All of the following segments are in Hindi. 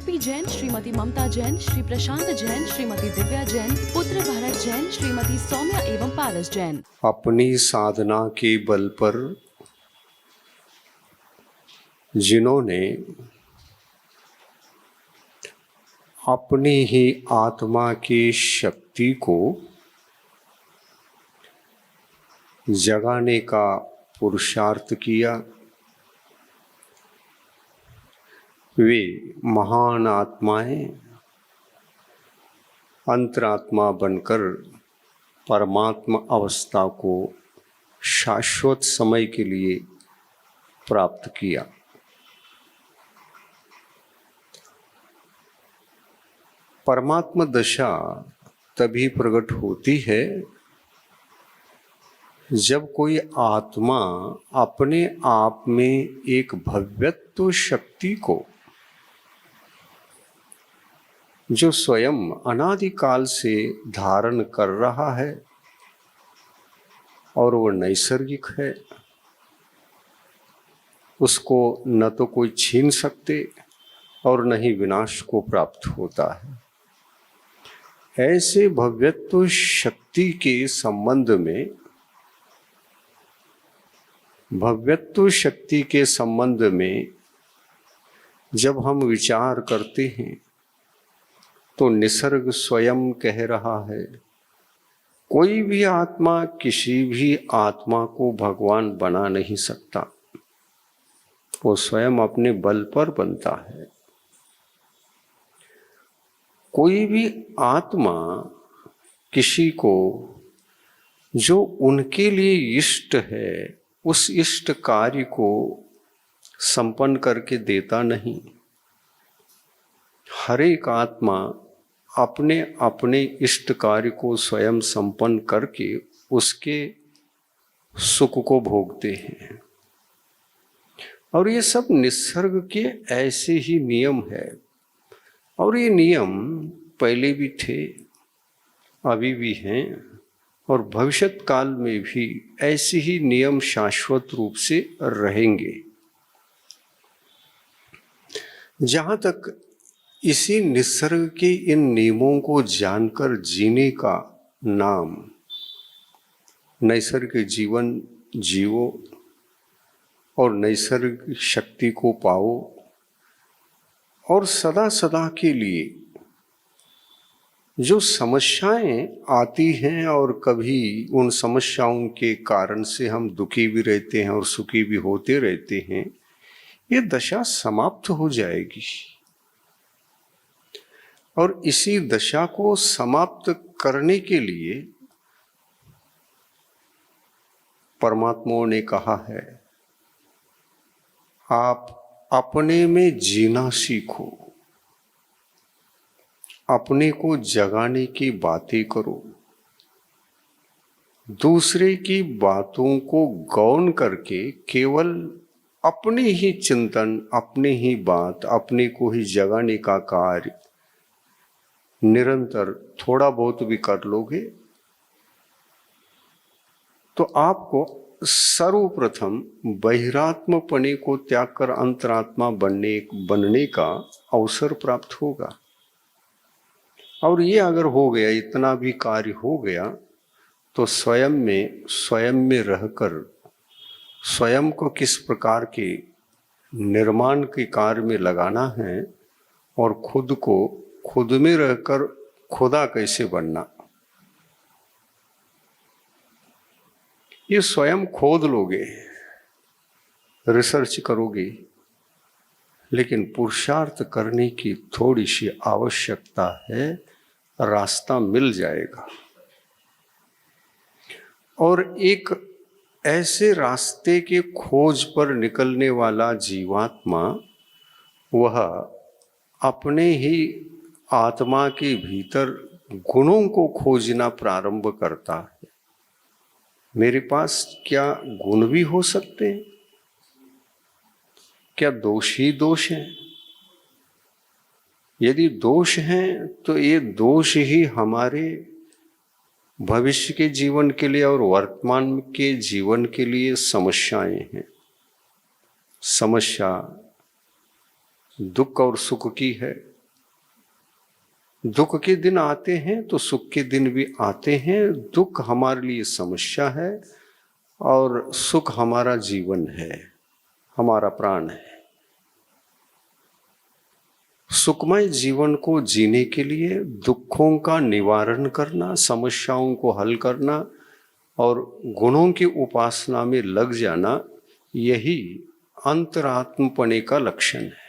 आरपी जैन, श्रीमती ममता जैन, श्री प्रशांत जैन, श्रीमती दिव्या जैन, पुत्र भरत जैन, श्रीमती सौम्या एवं पारस जैन। अपनी साधना के बल पर जिन्होंने अपनी ही आत्मा की शक्ति को जगाने का पुरुषार्थ किया, वे महान आत्माएं अंतरात्मा बनकर परमात्मा अवस्था को शाश्वत समय के लिए प्राप्त किया। परमात्मा दशा तभी प्रकट होती है जब कोई आत्मा अपने आप में एक भव्यत्व शक्ति को, जो स्वयं अनादिकाल से धारण कर रहा है और वो नैसर्गिक है, उसको न तो कोई छीन सकते और न ही विनाश को प्राप्त होता है। ऐसे भव्यत्व शक्ति के संबंध में, भव्यत्व शक्ति के संबंध में जब हम विचार करते हैं तो निसर्ग स्वयं कह रहा है, कोई भी आत्मा किसी भी आत्मा को भगवान बना नहीं सकता, वो स्वयं अपने बल पर बनता है। कोई भी आत्मा किसी को जो उनके लिए इष्ट है, उस इष्ट कार्य को संपन्न करके देता नहीं। हर एक आत्मा अपने अपने इष्ट कार्य को स्वयं संपन्न करके उसके सुख को भोगते हैं। और ये सब निसर्ग के ऐसे ही नियम है, और ये नियम पहले भी थे, अभी भी हैं, और भविष्यत काल में भी ऐसे ही नियम शाश्वत रूप से रहेंगे। जहाँ तक इसी निसर्ग के इन नियमों को जानकर जीने का नाम नैसर्गिक जीवन जियो और नैसर्गिक शक्ति को पाओ, और सदा सदा के लिए जो समस्याएं आती हैं और कभी उन समस्याओं के कारण से हम दुखी भी रहते हैं और सुखी भी होते रहते हैं, ये दशा समाप्त हो जाएगी। और इसी दशा को समाप्त करने के लिए परमात्मा ने कहा है, आप अपने में जीना सीखो, अपने को जगाने की बातें करो, दूसरे की बातों को गौन करके केवल अपने ही चिंतन, अपने ही बात, अपने को ही जगाने का कार्य निरंतर थोड़ा बहुत भी कर लोगे तो आपको सर्वप्रथम बहिरात्मपने को त्याग कर अंतरात्मा बनने का अवसर प्राप्त होगा। और ये अगर हो गया, इतना भी कार्य हो गया, तो स्वयं में रहकर स्वयं को किस प्रकार के निर्माण के कार्य में लगाना है और खुद को खुद में रहकर खुदा कैसे बनना, ये स्वयं खोद लोगे, रिसर्च करोगे, लेकिन पुरुषार्थ करने की थोड़ी सी आवश्यकता है, रास्ता मिल जाएगा। और एक ऐसे रास्ते के खोज पर निकलने वाला जीवात्मा, वह अपने ही आत्मा के भीतर गुणों को खोजना प्रारंभ करता है। मेरे पास क्या गुण भी हो सकते हैं? क्या दोष ही दोष हैं? यदि दोष हैं तो ये दोष ही हमारे भविष्य के जीवन के लिए और वर्तमान के जीवन के लिए समस्याएं हैं। समस्या दुख और सुख की है, दुख के दिन आते हैं तो सुख के दिन भी आते हैं। दुख हमारे लिए समस्या है और सुख हमारा जीवन है, हमारा प्राण है। सुखमय जीवन को जीने के लिए दुखों का निवारण करना, समस्याओं को हल करना और गुणों की उपासना में लग जाना, यही अंतरात्मपणे का लक्षण है।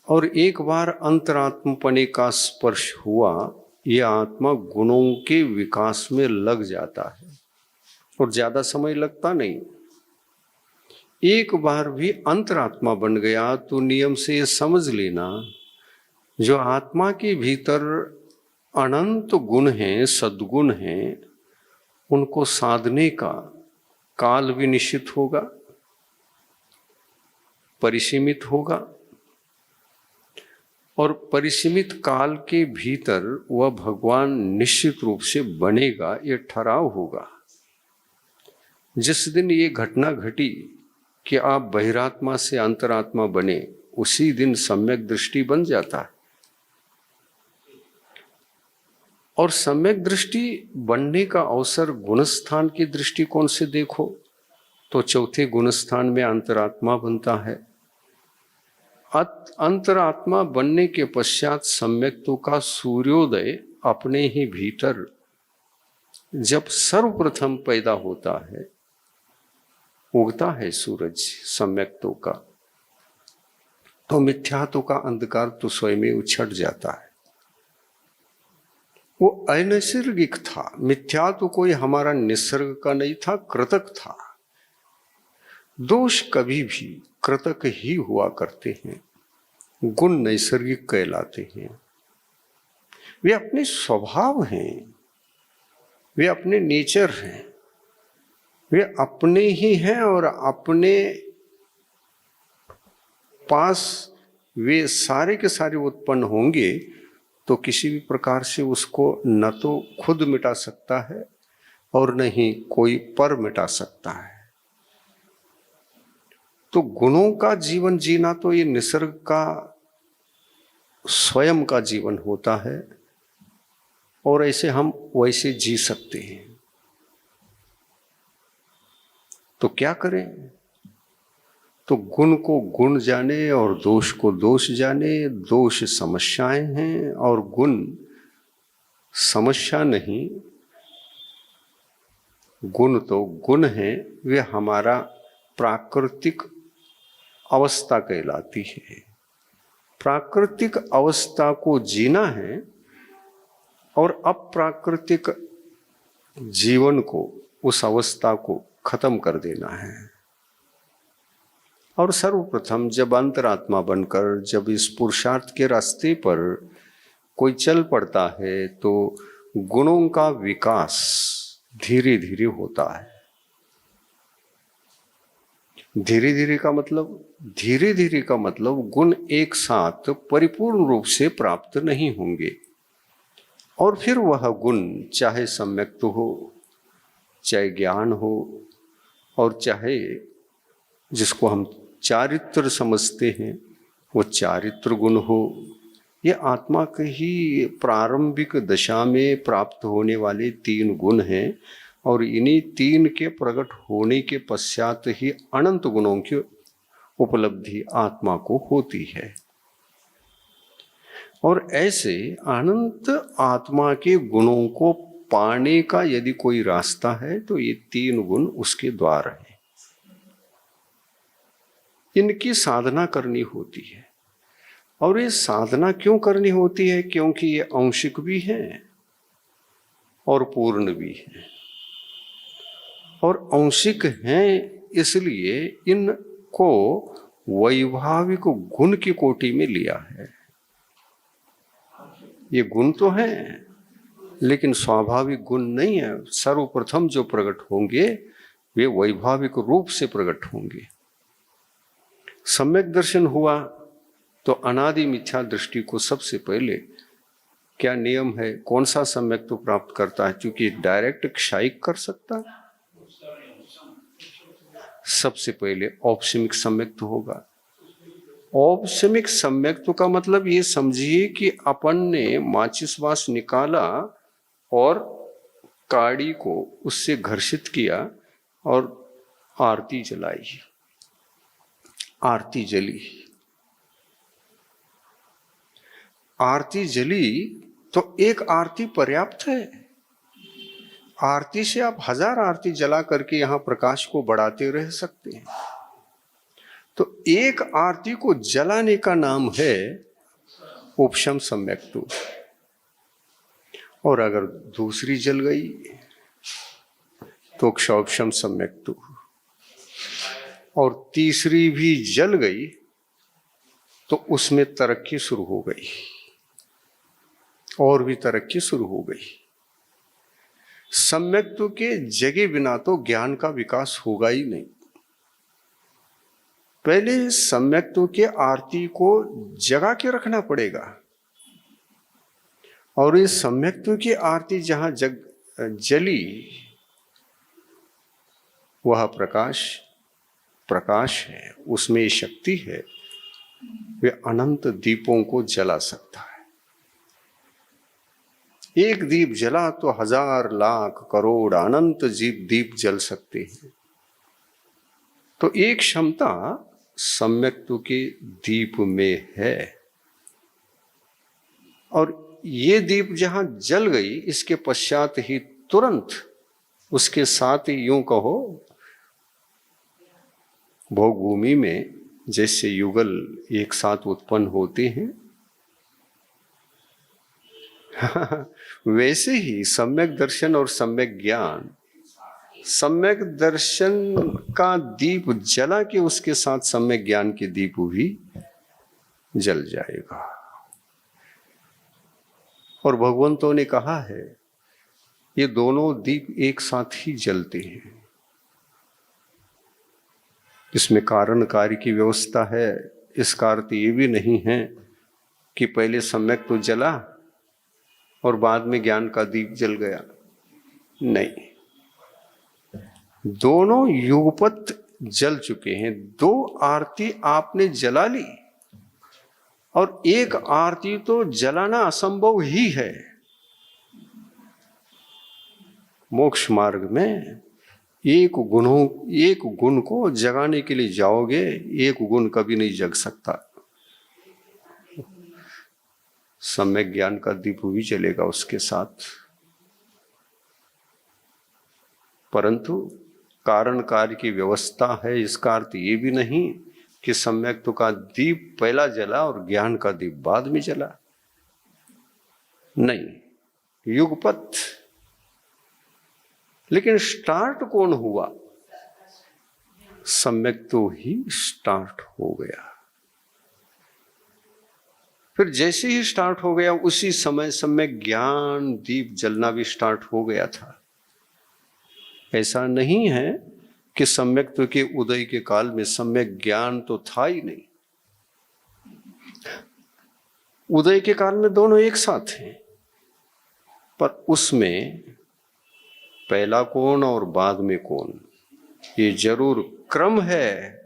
और एक बार अंतरात्मपणे का स्पर्श हुआ, यह आत्मा गुणों के विकास में लग जाता है और ज्यादा समय लगता नहीं। एक बार भी अंतरात्मा बन गया तो नियम से समझ लेना, जो आत्मा के भीतर अनंत गुण हैं, सद्गुण हैं, उनको साधने का काल भी निश्चित होगा, परिसीमित होगा और परिसीमित काल के भीतर वह भगवान निश्चित रूप से बनेगा, ये ठहराव होगा। जिस दिन ये घटना घटी कि आप बहिरात्मा से अंतरात्मा बने, उसी दिन सम्यक दृष्टि बन जाता है। और सम्यक दृष्टि बनने का अवसर गुणस्थान के दृष्टिकोण से देखो तो चौथे गुणस्थान में अंतरात्मा बनता है। अंतरात्मा बनने के पश्चात सम्यक्तों का सूर्योदय अपने ही भीतर जब सर्वप्रथम पैदा होता है, उगता है सूरज सम्यक्तों का, तो मिथ्यात्व का अंधकार तो स्वयं ही उछट जाता है। वो अनैसर्गिक था। मिथ्यात्व कोई हमारा निसर्ग का नहीं था, कृतक था। दोष कभी भी कृतक ही हुआ करते हैं, गुण नैसर्गिक कहलाते हैं। वे अपने स्वभाव हैं, वे अपने नेचर हैं, वे अपने ही हैं और अपने पास वे सारे के सारे उत्पन्न होंगे तो किसी भी प्रकार से उसको न तो खुद मिटा सकता है और न ही कोई पर मिटा सकता है। तो गुणों का जीवन जीना तो ये निसर्ग का स्वयं का जीवन होता है और ऐसे हम वैसे जी सकते हैं। तो क्या करें? तो गुण को गुण जाने और दोष को दोष जाने। दोष समस्याएं हैं और गुण समस्या नहीं। गुण तो गुण है, वे हमारा प्राकृतिक अवस्था कहलाती है। प्राकृतिक अवस्था को जीना है और अप्राकृतिक जीवन को, उस अवस्था को खत्म कर देना है। और सर्वप्रथम जब अंतरात्मा बनकर जब इस पुरुषार्थ के रास्ते पर कोई चल पड़ता है तो गुणों का विकास धीरे धीरे होता है। धीरे धीरे का मतलब गुण एक साथ परिपूर्ण रूप से प्राप्त नहीं होंगे। और फिर वह गुण चाहे सम्यक्त हो, चाहे ज्ञान हो और चाहे जिसको हम चारित्र समझते हैं वो चारित्र गुण हो, ये आत्मा के ही प्रारंभिक दशा में प्राप्त होने वाले 3 गुण हैं और इन्हीं 3 के प्रकट होने के पश्चात ही अनंत गुणों की उपलब्धि आत्मा को होती है। और ऐसे अनंत आत्मा के गुणों को पाने का यदि कोई रास्ता है तो ये 3 गुण उसके द्वार हैं। इनकी साधना करनी होती है। और ये साधना क्यों करनी होती है? क्योंकि ये आंशिक भी हैं और पूर्ण भी हैं। और आंशिक हैं इसलिए इनको वैभाविक गुण की कोटि में लिया है। ये गुण तो हैं लेकिन स्वाभाविक गुण नहीं है। सर्वप्रथम जो प्रकट होंगे वे वैभाविक रूप से प्रकट होंगे। सम्यक दर्शन हुआ तो अनादि मिथ्या दृष्टि को सबसे पहले क्या नियम है, कौन सा सम्यक तो प्राप्त करता है? क्योंकि डायरेक्ट क्षायिक कर सकता है, सबसे पहले औपसमिक सम्यक तो होगा। औपशमिक सम्यक्त्व का मतलब ये समझिए कि अपन ने माचिस बांस निकाला और काड़ी को उससे घर्षित किया और आरती जलाई, आरती जली। आरती जली तो एक आरती पर्याप्त है। आरती से आप 1000 आरती जला करके यहां प्रकाश को बढ़ाते रह सकते हैं। तो एक आरती को जलाने का नाम है उपशम सम्यक्त्व। और अगर दूसरी जल गई तो क्षौपशम सम्यक्त्व, और तीसरी भी जल गई तो उसमें तरक्की शुरू हो गई, और भी तरक्की शुरू हो गई। सम्यक्त्व के जगे बिना तो ज्ञान का विकास होगा ही नहीं। पहले सम्यक्त्व के आरती को जगा के रखना पड़ेगा, और इस सम्यक्त्व की आरती जहां जली वह प्रकाश प्रकाश है, उसमें शक्ति है, वे अनंत दीपों को जला सकता है। एक दीप जला तो 1000 लाख करोड़ अनंत दीप जल सकते हैं। तो एक क्षमता सम्यक्त्व के दीप में है, और ये दीप जहां जल गई इसके पश्चात ही तुरंत उसके साथ ही यूं कहो भोग भूमि में जैसे युगल एक साथ उत्पन्न होते हैं वैसे ही सम्यक दर्शन और सम्यक ज्ञान, सम्यक दर्शन का दीप जला के उसके साथ सम्यक ज्ञान के दीप भी जल जाएगा। और भगवंतों ने कहा है ये दोनों दीप एक साथ ही जलते हैं। इसमें कारण कार्य की व्यवस्था है। इसका अर्थ ये भी नहीं है कि पहले सम्यक तो जला और बाद में ज्ञान का दीप जल गया, नहीं, दोनों युगपत जल चुके हैं। 2 आरती आपने जला ली, और एक आरती तो जलाना असंभव ही है। मोक्ष मार्ग में एक गुण को जगाने के लिए जाओगे, एक गुण कभी नहीं जग सकता। सम्यक ज्ञान का दीप भी जलेगा उसके साथ, परंतु कारण कार्य की व्यवस्था है। इसका अर्थ ये भी नहीं कि सम्यक्त्व का दीप पहला जला और ज्ञान का दीप बाद में जला, नहीं, युगपत। लेकिन स्टार्ट कौन हुआ? सम्यक्त्व ही स्टार्ट हो गया। फिर जैसे ही स्टार्ट हो गया उसी समय सम्यक ज्ञान दीप जलना भी स्टार्ट हो गया था। ऐसा नहीं है कि सम्यक्त्व के उदय के काल में सम्यक ज्ञान तो था ही नहीं। उदय के काल में दोनों एक साथ हैं, पर उसमें पहला कौन और बाद में कौन, ये जरूर क्रम है,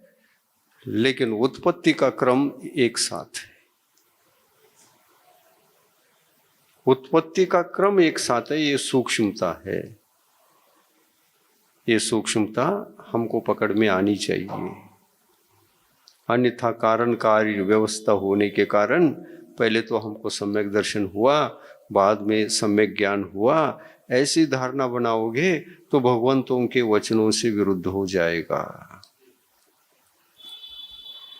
लेकिन उत्पत्ति का क्रम एक साथ है। उत्पत्ति का क्रम एक साथ है। ये सूक्ष्मता है। ये सूक्ष्मता हमको पकड़ में आनी चाहिए। अन्यथा कारण कार्य व्यवस्था होने के कारण पहले तो हमको सम्यक दर्शन हुआ, बाद में सम्यक ज्ञान हुआ, ऐसी धारणा बनाओगे तो भगवंतों के वचनों से विरुद्ध हो जाएगा।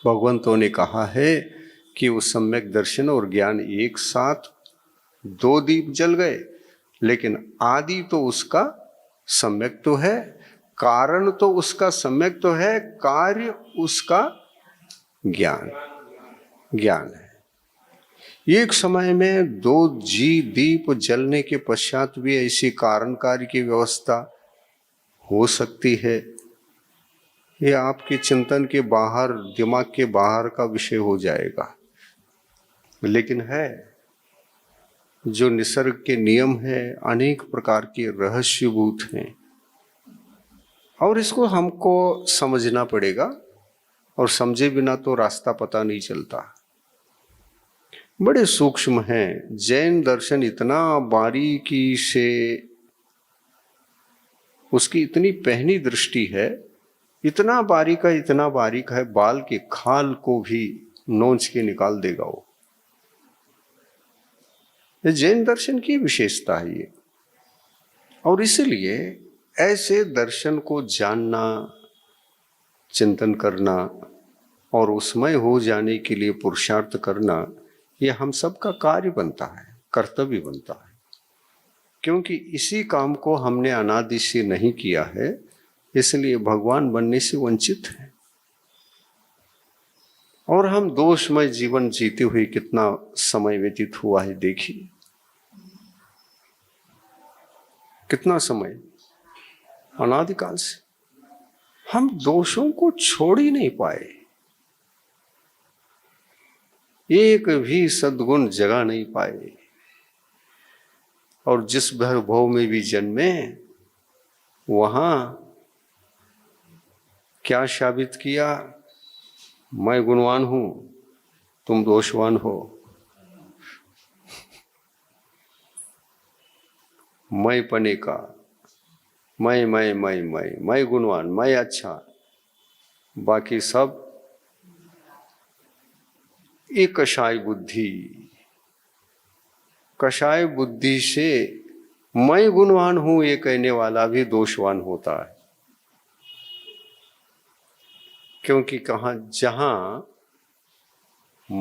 भगवंतों ने कहा है कि वो सम्यक दर्शन और ज्ञान एक साथ 2 दीप जल गए, लेकिन आदि तो उसका सम्यक तो है, कारण तो उसका सम्यक तो है, कार्य उसका ज्ञान है। एक समय में 2 दीप जलने के पश्चात भी ऐसी कारण कार्य की व्यवस्था हो सकती है। ये आपके चिंतन के बाहर, दिमाग के बाहर का विषय हो जाएगा, लेकिन है जो निसर्ग के नियम है, अनेक प्रकार के रहस्यभूत हैं, और इसको हमको समझना पड़ेगा और समझे बिना तो रास्ता पता नहीं चलता। बड़े सूक्ष्म हैं। जैन दर्शन इतना बारीकी से, उसकी इतनी पहनी दृष्टि है, इतना बारीक है, बाल के खाल को भी नोच के निकाल देगा वो। ये जैन दर्शन की विशेषता है ये। और इसलिए ऐसे दर्शन को जानना, चिंतन करना और उसमय हो जाने के लिए पुरुषार्थ करना, ये हम सबका कार्य बनता है, कर्तव्य बनता है। क्योंकि इसी काम को हमने अनादि से नहीं किया है, इसलिए भगवान बनने से वंचित है। और हम दोषमय जीवन जीते हुए कितना समय व्यतीत हुआ है देखिए, कितना समय, अनादिकाल से हम दोषों को छोड़ ही नहीं पाए, एक भी सद्गुण जगा नहीं पाए। और जिस भव में भी जन्मे, वहां क्या साबित किया? मैं गुणवान हूं, तुम दोषवान हो। मैं पने का, मैं गुणवान, मैं अच्छा, बाकी सब एक कषाय बुद्धि। कषाय बुद्धि से मैं गुणवान हूं ये कहने वाला भी दोषवान होता है। क्योंकि कहां, जहां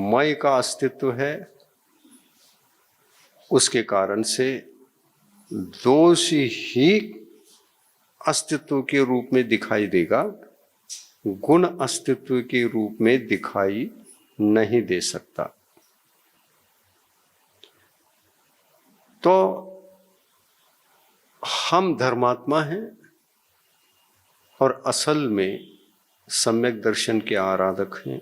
मैं का अस्तित्व है, उसके कारण से दोष ही अस्तित्व के रूप में दिखाई देगा, गुण अस्तित्व के रूप में दिखाई नहीं दे सकता। तो हम धर्मात्मा हैं और असल में सम्यक दर्शन के आराधक हैं,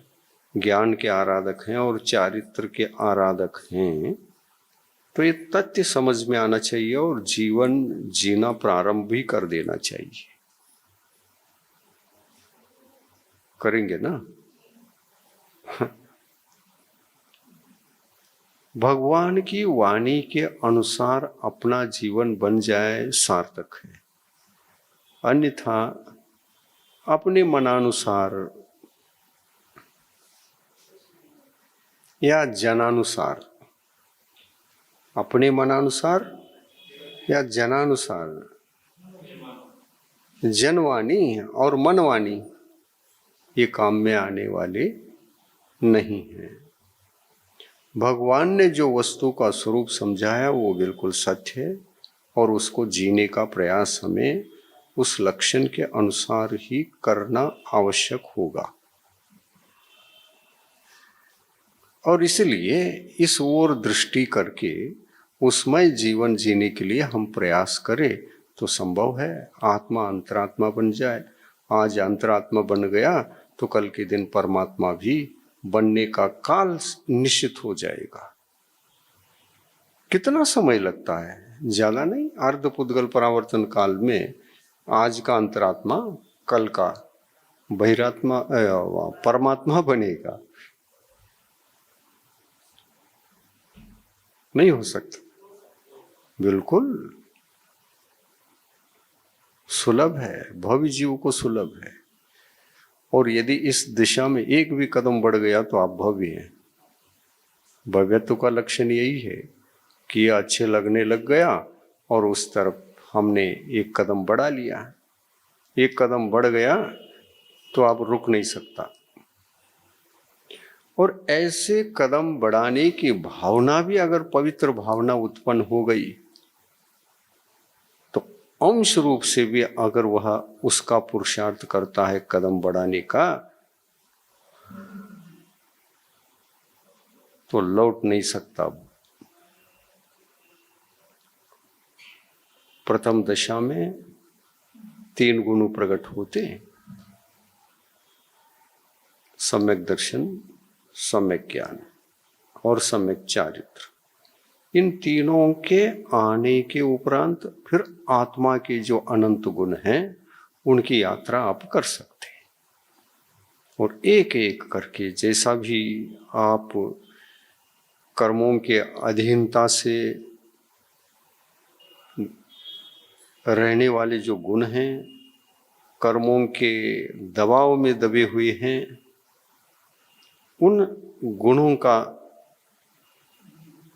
ज्ञान के आराधक हैं और चारित्र के आराधक हैं। तो ये तथ्य समझ में आना चाहिए और जीवन जीना प्रारंभ भी कर देना चाहिए। करेंगे ना? भगवान की वाणी के अनुसार अपना जीवन बन जाए सार्थक है, अन्यथा अपने मनानुसार या जनानुसार, अपने मनानुसार या जनानुसार, जनवाणी और मनवाणी ये काम में आने वाले नहीं हैं। भगवान ने जो वस्तु का स्वरूप समझाया वो बिल्कुल सत्य है और उसको जीने का प्रयास हमें उस लक्षण के अनुसार ही करना आवश्यक होगा। और इसलिए इस ओर दृष्टि करके उसमय जीवन जीने के लिए हम प्रयास करें तो संभव है। आत्मा अंतरात्मा बन जाए। आज अंतरात्मा बन गया तो कल के दिन परमात्मा भी बनने का काल निश्चित हो जाएगा। कितना समय लगता है? ज्यादा नहीं। अर्धपुद्गल परावर्तन काल में आज का अंतरात्मा कल का बहिरात्मा परमात्मा बनेगा। नहीं हो सकता। बिल्कुल सुलभ है, भव्य जीव को सुलभ है। और यदि इस दिशा में एक भी कदम बढ़ गया तो आप भव्य हैं। भव्यत्व का लक्षण यही है कि ये अच्छे लगने लग गया और उस तरफ हमने एक कदम बढ़ा लिया। एक कदम बढ़ गया तो आप रुक नहीं सकता। और ऐसे कदम बढ़ाने की भावना भी अगर पवित्र भावना उत्पन्न हो गई तो अंश रूप से भी अगर वह उसका पुरुषार्थ करता है कदम बढ़ाने का, तो लौट नहीं सकता। प्रथम दशा में 3 गुण प्रकट होते हैं: सम्यक दर्शन, सम्यक ज्ञान और सम्यक चारित्र। इन तीनों के आने के उपरांत फिर आत्मा के जो अनंत गुण हैं उनकी यात्रा आप कर सकते हैं। और एक एक करके जैसा भी आप कर्मों के अधीनता से रहने वाले जो गुण हैं, कर्मों के दबाव में दबे हुए हैं, उन गुणों का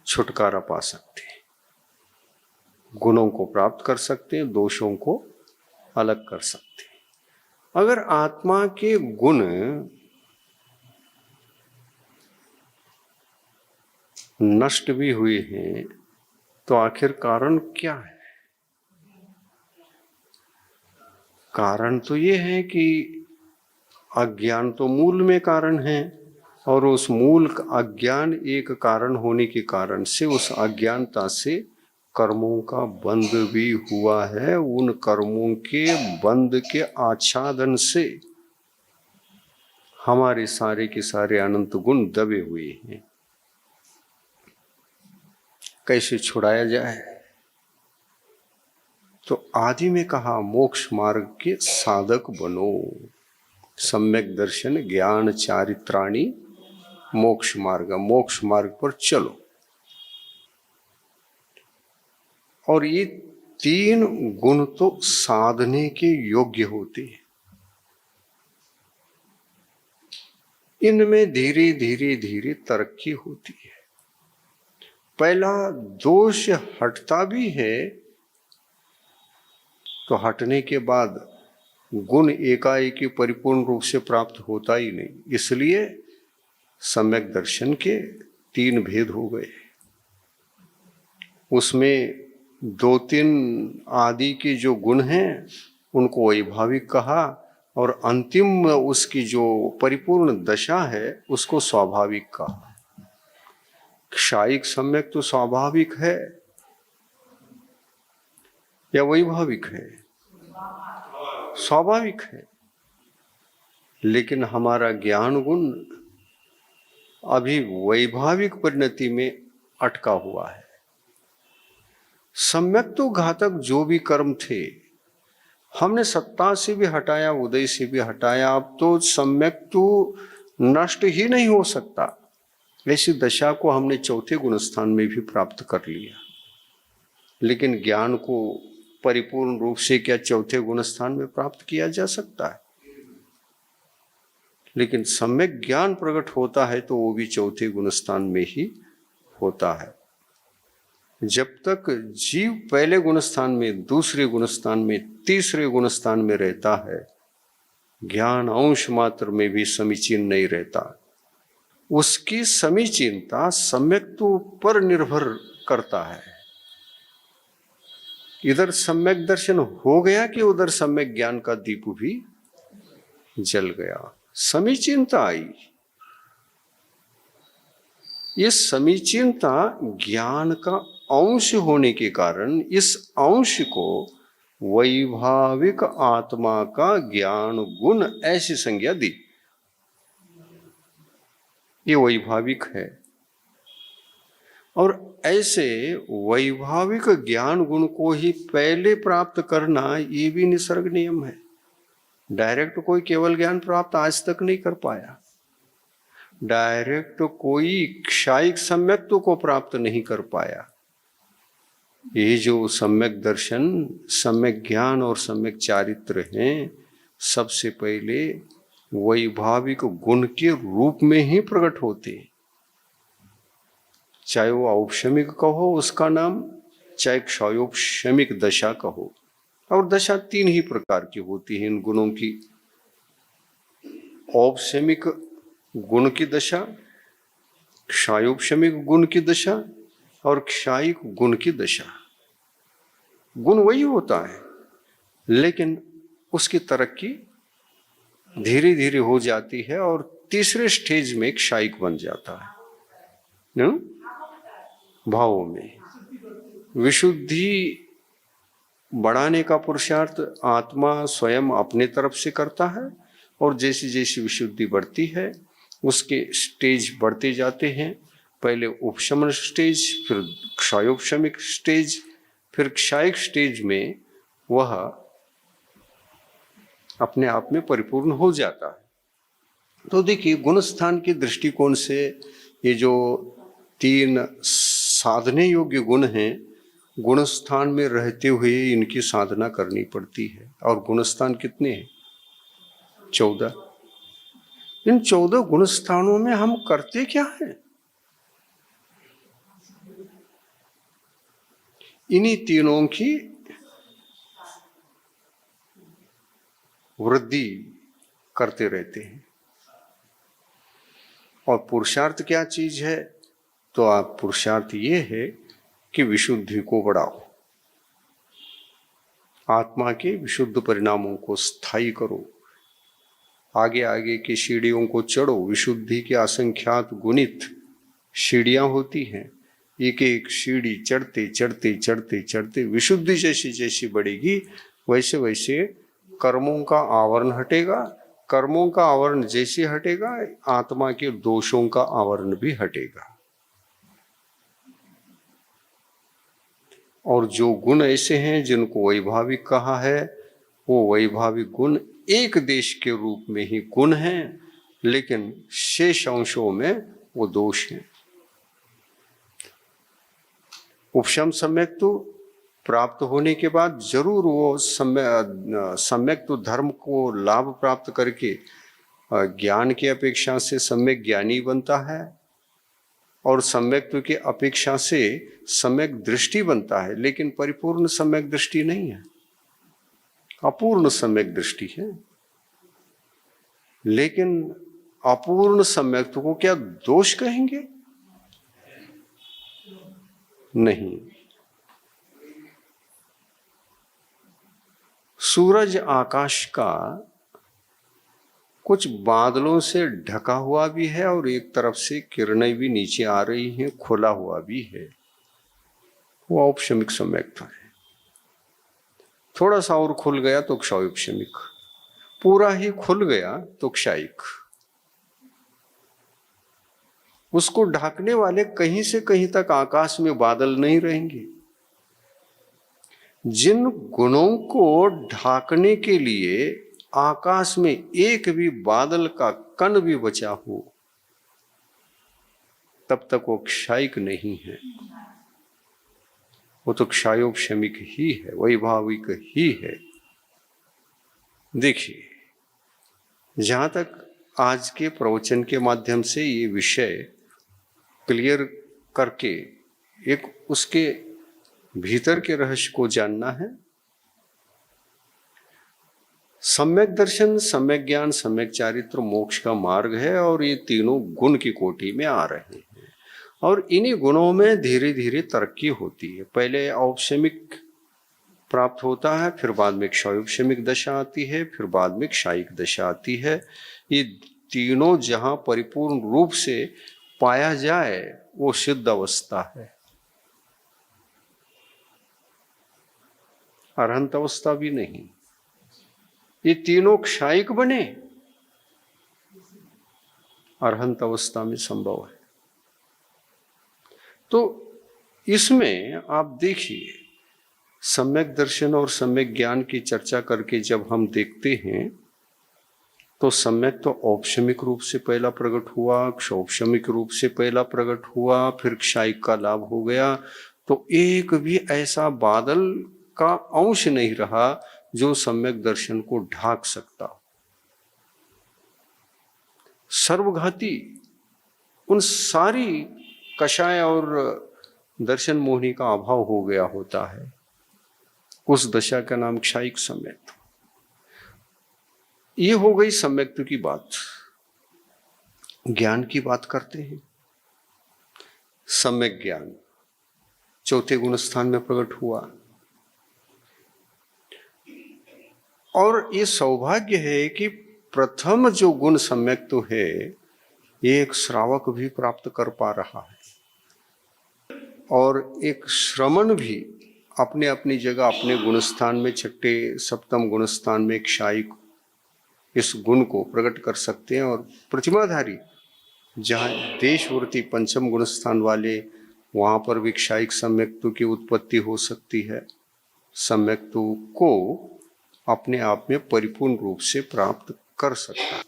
छुटकारा पा सकते हैं, गुणों को प्राप्त कर सकते हैं, दोषों को अलग कर सकते हैं। अगर आत्मा के गुण नष्ट भी हुए हैं तो आखिर कारण क्या है? कारण तो ये है कि अज्ञान तो मूल में कारण है, और उस मूल अज्ञान एक कारण होने के कारण से उस अज्ञानता से कर्मों का बंध भी हुआ है। उन कर्मों के बंध के आच्छादन से हमारे सारे के सारे अनंत गुण दबे हुए हैं। कैसे छुड़ाया जाए? तो आदि में कहा मोक्ष मार्ग के साधक बनो, सम्यक दर्शन ज्ञान चारित्राणी मोक्ष मार्ग पर चलो। और ये तीन गुण तो साधने के योग्य होते हैं। इनमें धीरे धीरे धीरे तरक्की होती है। पहला दोष हटता भी है तो हटने के बाद गुण एकाएकी परिपूर्ण रूप से प्राप्त होता ही नहीं। इसलिए सम्यक दर्शन के तीन भेद हो गए। उसमें दो तीन आदि के जो गुण हैं उनको वैभाविक कहा, और अंतिम उसकी जो परिपूर्ण दशा है उसको स्वाभाविक कहा। क्षायिक सम्यक तो स्वाभाविक है या वैभाविक है? स्वाभाविक है। लेकिन हमारा ज्ञान गुण अभी वैभाविक परिणति में अटका हुआ है। सम्यक तो घातक जो भी कर्म थे हमने सत्ता से भी हटाया, उदय से भी हटाया, अब तो सम्यक तो नष्ट ही नहीं हो सकता। ऐसी दशा को हमने चौथे गुणस्थान में भी प्राप्त कर लिया। लेकिन ज्ञान को परिपूर्ण रूप से क्या चौथे गुणस्थान में प्राप्त किया जा सकता है? लेकिन सम्यक ज्ञान प्रकट होता है तो वो भी चौथे गुणस्थान में ही होता है। जब तक जीव पहले गुणस्थान में, दूसरे गुणस्थान में, तीसरे गुणस्थान में रहता है, ज्ञान अंश मात्र में भी समीचीन नहीं रहता। उसकी समीचीनता सम्यक्त्व पर निर्भर करता है। इधर सम्यक दर्शन हो गया कि उधर सम्यक ज्ञान का दीप भी जल गया, समीचीनता आई। ये समीचीनता ज्ञान का अंश होने के कारण इस अंश को वैभाविक आत्मा का ज्ञान गुण ऐसी संज्ञा दी। ये वैभाविक है, और ऐसे वैभाविक ज्ञान गुण को ही पहले प्राप्त करना ये भी निसर्ग नियम है। डायरेक्ट कोई केवल ज्ञान प्राप्त आज तक नहीं कर पाया। डायरेक्ट कोई क्षायिक सम्यक्त्व को प्राप्त नहीं कर पाया। ये जो सम्यक दर्शन, सम्यक ज्ञान और सम्यक चारित्र हैं, सबसे पहले वैभाविक गुण के रूप में ही प्रकट होते हैं। चाहे वो औपशमिक कहो उसका नाम, चाहे क्षयोपशमिक दशा कहो। और दशा तीन ही प्रकार की होती है इन गुणों की। औपशमिक गुण की दशा, क्षयोपशमिक गुण की दशा और क्षायिक गुण की दशा। गुण वही होता है, लेकिन उसकी तरक्की धीरे धीरे हो जाती है और तीसरे स्टेज में क्षायिक बन जाता है। भावों में विशुद्धि बढ़ाने का पुरुषार्थ आत्मा स्वयं अपने तरफ से करता है, और जैसी जैसी विशुद्धि बढ़ती है उसके स्टेज बढ़ते जाते हैं। पहले उपशमन स्टेज, फिर क्षयोपशमिक स्टेज, फिर क्षायिक स्टेज में वह अपने आप में परिपूर्ण हो जाता है। तो देखिए, गुण स्थान के दृष्टिकोण से ये जो 3 साधने योग्य गुण हैं, गुण स्थान में रहते हुए इनकी साधना करनी पड़ती है। और गुण स्थान कितने हैं? 14। इन 14 गुण स्थानों में हम करते क्या है? इन्हीं तीनों की वृद्धि करते रहते हैं। और पुरुषार्थ क्या चीज है? तो आप पुरुषार्थ ये है कि विशुद्धि को बढ़ाओ, आत्मा के विशुद्ध परिणामों को स्थायी करो, आगे आगे की सीढ़ियों को चढ़ो। विशुद्धि की असंख्यात गुणित सीढ़ियां होती हैं, एक एक सीढ़ी चढ़ते चढ़ते चढ़ते चढ़ते विशुद्धि जैसी जैसी बढ़ेगी, वैसे वैसे कर्मों का आवरण हटेगा। कर्मों का आवरण जैसे हटेगा, आत्मा के दोषों का आवरण भी हटेगा। और जो गुण ऐसे हैं जिनको वैभाविक कहा है, वो वैभाविक गुण एक देश के रूप में ही गुण हैं, लेकिन शेष अंशों में वो दोष हैं। उपशम सम्यक तो प्राप्त होने के बाद जरूर वो सम्यक तो धर्म को लाभ प्राप्त करके ज्ञान की अपेक्षा से सम्यक ज्ञानी बनता है, और सम्यक्त्व की अपेक्षा से सम्यक दृष्टि बनता है, लेकिन परिपूर्ण सम्यक दृष्टि नहीं है, अपूर्ण सम्यक दृष्टि है। लेकिन अपूर्ण सम्यक्त्व को क्या दोष कहेंगे? नहीं। सूरज आकाश का कुछ बादलों से ढका हुआ भी है और एक तरफ से किरणें भी नीचे आ रही हैं, खुला हुआ भी है, वो औपशमिक सम्यक्त्व है। थोड़ा सा और खुल गया तो क्षौपशमिक, पूरा ही खुल गया तो क्षायिक। उसको ढकने वाले कहीं से कहीं तक आकाश में बादल नहीं रहेंगे। जिन गुणों को ढाकने के लिए आकाश में एक भी बादल का कण भी बचा हो, तब तक वो क्षायिक नहीं है, वो तो क्षायोपशमिक ही है, वैभाविक ही है। देखिए, जहां तक आज के प्रवचन के माध्यम से ये विषय क्लियर करके एक उसके भीतर के रहस्य को जानना है। सम्यक दर्शन, सम्यक ज्ञान, सम्यक चारित्र मोक्ष का मार्ग है, और ये तीनों गुण की कोटि में आ रहे हैं। और इन्हीं गुणों में धीरे धीरे तरक्की होती है। पहले औपशमिक प्राप्त होता है, फिर बाद में क्षौपशमिक दशा आती है, फिर बाद में क्षायिक दशा आती है। ये तीनों जहां परिपूर्ण रूप से पाया जाए वो सिद्ध अवस्था है। अरहंत अवस्था भी नहीं। ये तीनों क्षायिक बने, अरहंत अवस्था में संभव है। तो इसमें आप देखिए, सम्यक दर्शन और सम्यक ज्ञान की चर्चा करके जब हम देखते हैं तो सम्यक तो औपशमिक रूप से पहला प्रकट हुआ, क्षौपशमिक रूप से पहला प्रकट हुआ, फिर क्षायिक का लाभ हो गया। तो एक भी ऐसा बादल का अंश नहीं रहा जो सम्यक दर्शन को ढाक सकता। सर्वघाती उन सारी कषाय और दर्शन मोहिनी का अभाव हो गया होता है। उस दशा का नाम क्षायिक सम्यक्त्व। ये हो गई सम्यक्त्व की बात। ज्ञान की बात करते हैं। सम्यक ज्ञान चौथे गुण स्थान में प्रकट हुआ, और ये सौभाग्य है कि प्रथम जो गुण सम्यक्त्व है ये एक श्रावक भी प्राप्त कर पा रहा है, और एक श्रमण भी अपने अपनी जगह अपने गुणस्थान में छठे सप्तम गुणस्थान में क्षायिक इस गुण को प्रकट कर सकते हैं। और प्रतिमाधारी जहाँ देशवर्ती पंचम गुणस्थान वाले, वहाँ पर भी क्षायिक सम्यक्त्व की उत्पत्ति हो सकती है। सम्यक्त्व को अपने आप में परिपूर्ण रूप से प्राप्त कर सकता है।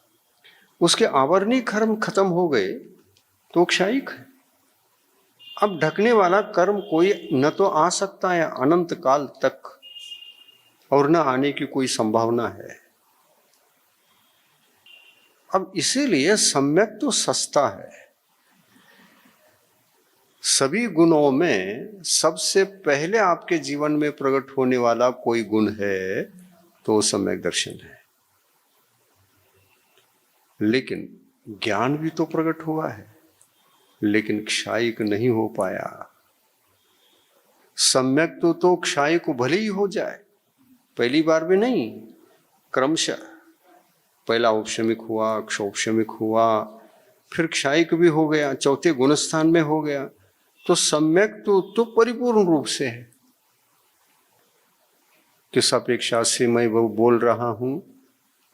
उसके आवरणी कर्म खत्म हो गए तो क्षायिक है। अब ढकने वाला कर्म कोई न तो आ सकता है अनंत काल तक और न आने की कोई संभावना है। अब इसीलिए सम्यक तो सस्ता है। सभी गुणों में सबसे पहले आपके जीवन में प्रकट होने वाला कोई गुण है तो सम्यक दर्शन है। लेकिन ज्ञान भी तो प्रकट हुआ है, लेकिन क्षायिक नहीं हो पाया। सम्यक तो क्षायिक भले ही हो जाए, पहली बार भी नहीं, क्रमशः पहला औपशमिक हुआ, क्षौपशमिक हुआ, फिर क्षायिक भी हो गया, चौथे गुणस्थान में हो गया, तो सम्यक तो परिपूर्ण रूप से है। किस अपेक्षा से मैं वो बोल रहा हूं?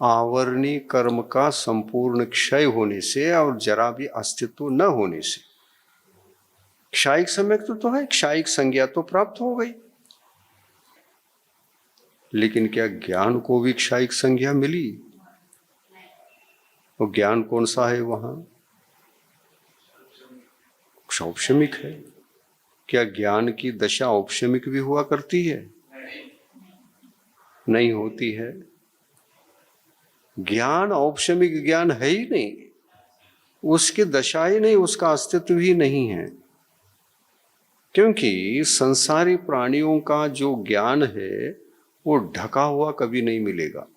आवरणी कर्म का संपूर्ण क्षय होने से और जरा भी अस्तित्व न होने से। क्षायिक सम्यक तो है, क्षायिक संज्ञा तो प्राप्त हो गई, लेकिन क्या ज्ञान को भी क्षायिक संज्ञा मिली? और ज्ञान कौन सा है वहां? औपशमिक है। क्या ज्ञान की दशा औपशमिक भी हुआ करती है? नहीं होती है। ज्ञान औपशमिक ज्ञान है ही नहीं, उसकी दशा ही नहीं, उसका अस्तित्व ही नहीं है। क्योंकि संसारी प्राणियों का जो ज्ञान है वो ढका हुआ कभी नहीं मिलेगा।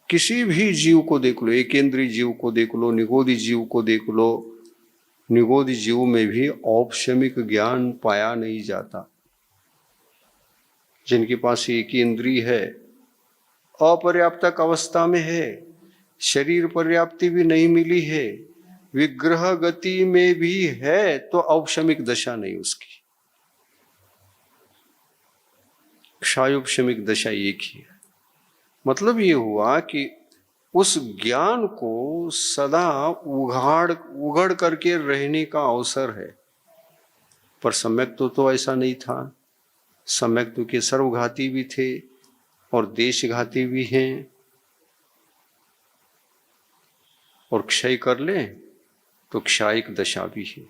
किसी भी जीव को देख लो, एकेंद्रीय जीव को देख लो, निगोदी जीव को देख लो, निगोदी जीव में भी औपशमिक ज्ञान पाया नहीं जाता। जिनके पास एक इंद्रिय है, अपर्याप्तक अवस्था में है, शरीर पर्याप्ति भी नहीं मिली है, विग्रह गति में भी है, तो औपशमिक दशा नहीं उसकी। क्षायोपशमिक दशा एक ही है। मतलब ये हुआ कि उस ज्ञान को सदा उघाड़ करके रहने का अवसर है। पर सम्यक तो ऐसा नहीं था। सम्यक तो के सर्वघाती भी थे और देशघाती भी हैं, और क्षय कर ले तो क्षायिक दशा भी है।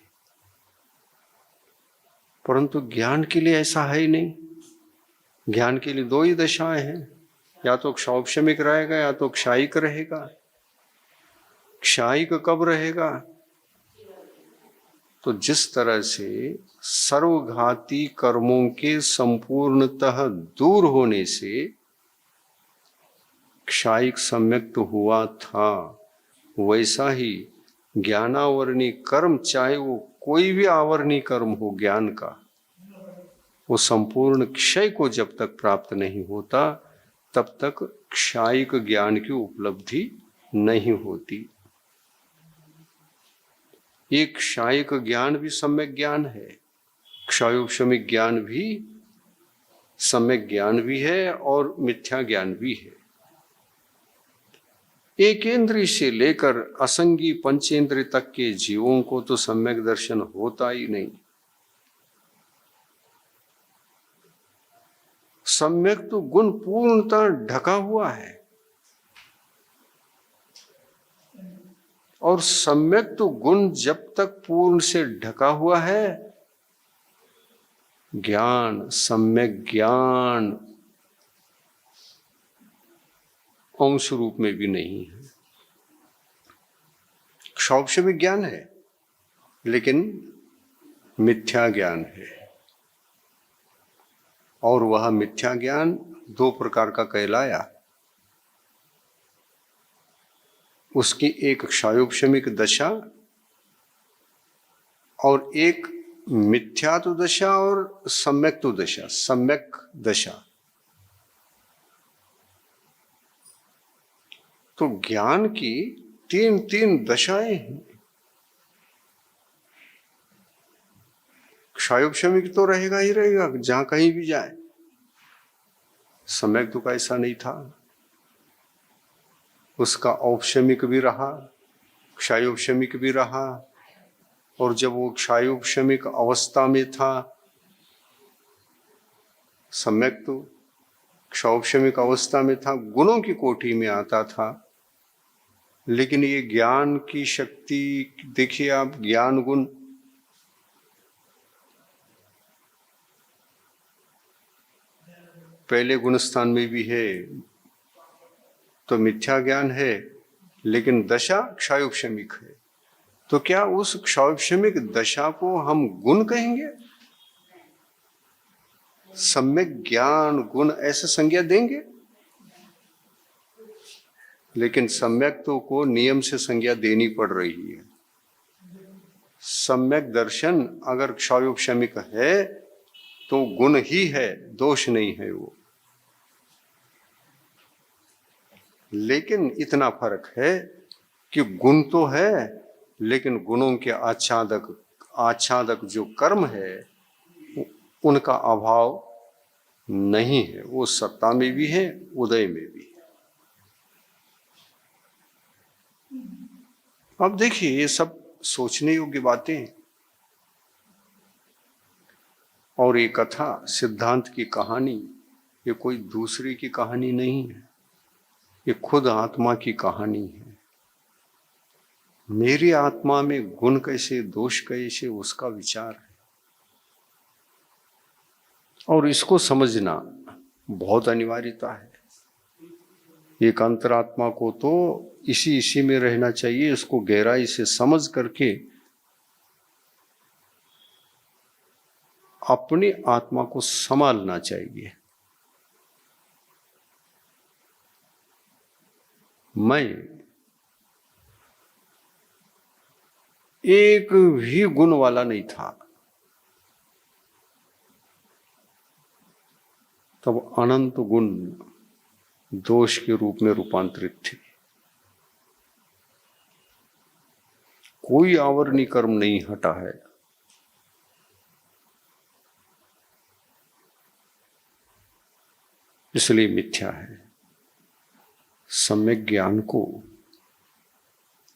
परंतु ज्ञान के लिए ऐसा है ही नहीं। ज्ञान के लिए दो ही दशाएं हैं, या तो क्षौपशमिक रहेगा या तो क्षायिक रहेगा। क्षायिक कब रहेगा? तो जिस तरह से सर्वघाती कर्मों के संपूर्णतः दूर होने से क्षायिक सम्यक तो हुआ था, वैसा ही ज्ञानावरणी कर्म, चाहे वो कोई भी आवरणी कर्म हो ज्ञान का, वो संपूर्ण क्षय को जब तक प्राप्त नहीं होता तब तक क्षायिक ज्ञान की उपलब्धि नहीं होती। एक क्षायिक ज्ञान भी सम्यक ज्ञान है, क्षयोपशमिक ज्ञान भी सम्यक ज्ञान भी है और मिथ्या ज्ञान भी है। एकेंद्रीय से लेकर असंगी पंचेंद्रिय तक के जीवों को तो सम्यक दर्शन होता ही नहीं। सम्यक तो गुण पूर्णतः ढका हुआ है, और सम्यक तो गुण जब तक पूर्ण से ढका हुआ है, ज्ञान, सम्यक ज्ञान अंश रूप में भी नहीं है। क्षौपशमिक ज्ञान है लेकिन मिथ्या ज्ञान है, और वह मिथ्या ज्ञान दो प्रकार का कहलाया। उसकी एक क्षयोपशमिक दशा और एक मिथ्यात्व दशा और सम्यक्त्व दशा, सम्यक दशा। तो ज्ञान की तीन तीन दशाएं हैं। क्षयोपशमिक तो रहेगा ही रहेगा जहां कहीं भी जाए। सम्यक्त्व का ऐसा नहीं था, उसका औपशमिक भी रहा, क्षयोपशमिक भी रहा, और जब वो क्षयोपशमिक अवस्था में था सम्यक्त्व, क्षौपशमिक अवस्था में था, गुणों की कोटि में आता था, लेकिन ये ज्ञान की शक्ति देखिए आप, ज्ञान गुण पहले गुण स्थान में भी है, तो मिथ्या ज्ञान है, लेकिन दशा क्षयोपशमिक है। तो क्या उस क्षयोपशमिक दशा को हम गुण कहेंगे? सम्यक ज्ञान गुण ऐसे संज्ञा देंगे? लेकिन सम्यक्तों को नियम से संज्ञा देनी पड़ रही है। सम्यक दर्शन अगर क्षयोपशमिक है तो गुण ही है, दोष नहीं है वो। लेकिन इतना फर्क है कि गुण तो है, लेकिन गुणों के आच्छादक जो कर्म है उनका अभाव नहीं है। वो सत्ता में भी है, उदय में भी है। अब देखिए, ये सब सोचने योग्य बातें हैं। और ये कथा सिद्धांत की कहानी, ये कोई दूसरे की कहानी नहीं है, ये खुद आत्मा की कहानी है। मेरी आत्मा में गुण कैसे, दोष कैसे, उसका विचार है। और इसको समझना बहुत अनिवार्यता है। एक अंतरात्मा को तो इसी में रहना चाहिए, इसको गहराई से समझ करके अपनी आत्मा को संभालना चाहिए। मैं एक भी गुण वाला नहीं था, तब अनंत गुण दोष के रूप में रूपांतरित थे। कोई आवरणी कर्म नहीं हटा है। इसलिए मिथ्या है। सम्यक ज्ञान को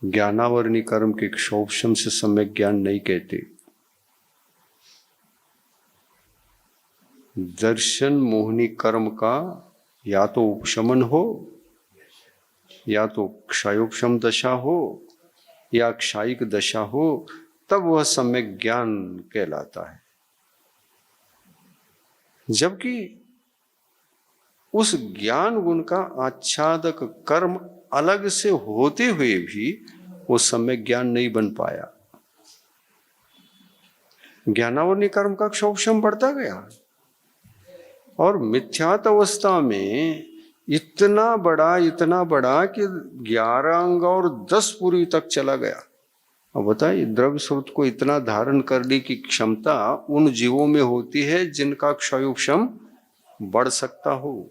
ज्ञानावरणी कर्म के क्षोभशम से सम्यक ज्ञान नहीं कहते। दर्शन मोहिनी कर्म का या तो उपशमन हो, या तो क्षयोपशम दशा हो, या क्षायिक दशा हो, तब वह सम्यक ज्ञान कहलाता है। जबकि उस ज्ञान गुण का आच्छादक कर्म अलग से होते हुए भी वो सम्यक ज्ञान नहीं बन पाया। ज्ञानावरणी कर्म का क्षोभशम बढ़ता गया और मिथ्यात अवस्था में इतना बड़ा कि 11 अंग और 10 पूरी तक चला गया। अब बताइए, द्रव्य स्रोत को इतना धारण करने की क्षमता उन जीवों में होती है जिनका क्षयोपशम बढ़ सकता हो,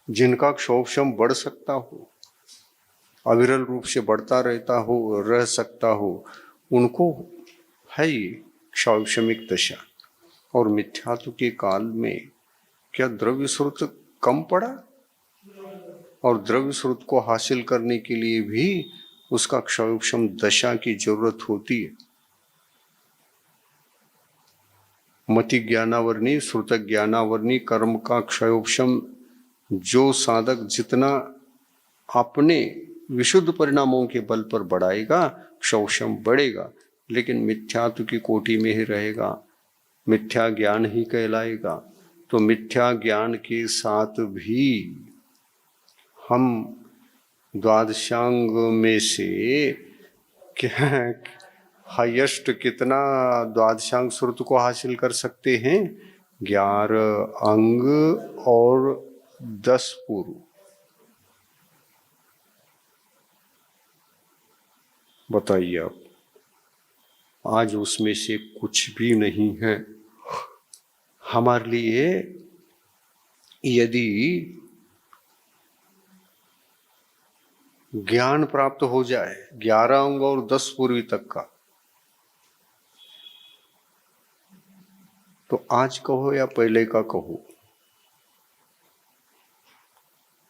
जिनका क्षोभशम बढ़ सकता हो, अविरल रूप से बढ़ता रह सकता हो, उनको है ये क्षयोपशमिक दशा। और मिथ्यात्व के काल में क्या द्रव्य स्रोत कम पड़ा? और द्रव्य स्रोत को हासिल करने के लिए भी उसका क्षयोपशम दशा की जरूरत होती है। मति ज्ञानावरणी, श्रुत ज्ञानावरणी कर्म का क्षयोपशम जो साधक जितना अपने विशुद्ध परिणामों के बल पर बढ़ाएगा, क्षयोपशम बढ़ेगा, लेकिन मिथ्यात्व की कोटि में ही रहेगा, मिथ्या ज्ञान ही कहलाएगा। तो मिथ्या ज्ञान के साथ भी हम द्वादशांग में से क्या हाईएस्ट कितना द्वादशांग श्रुत को हासिल कर सकते हैं? 11 अंग और 10 पूर्व। बताइए आप, आज उसमें से कुछ भी नहीं है। हमारे लिए यदि ज्ञान प्राप्त हो जाए 11 अंग और 10 पूर्वी तक का, तो आज कहो या पहले का कहो,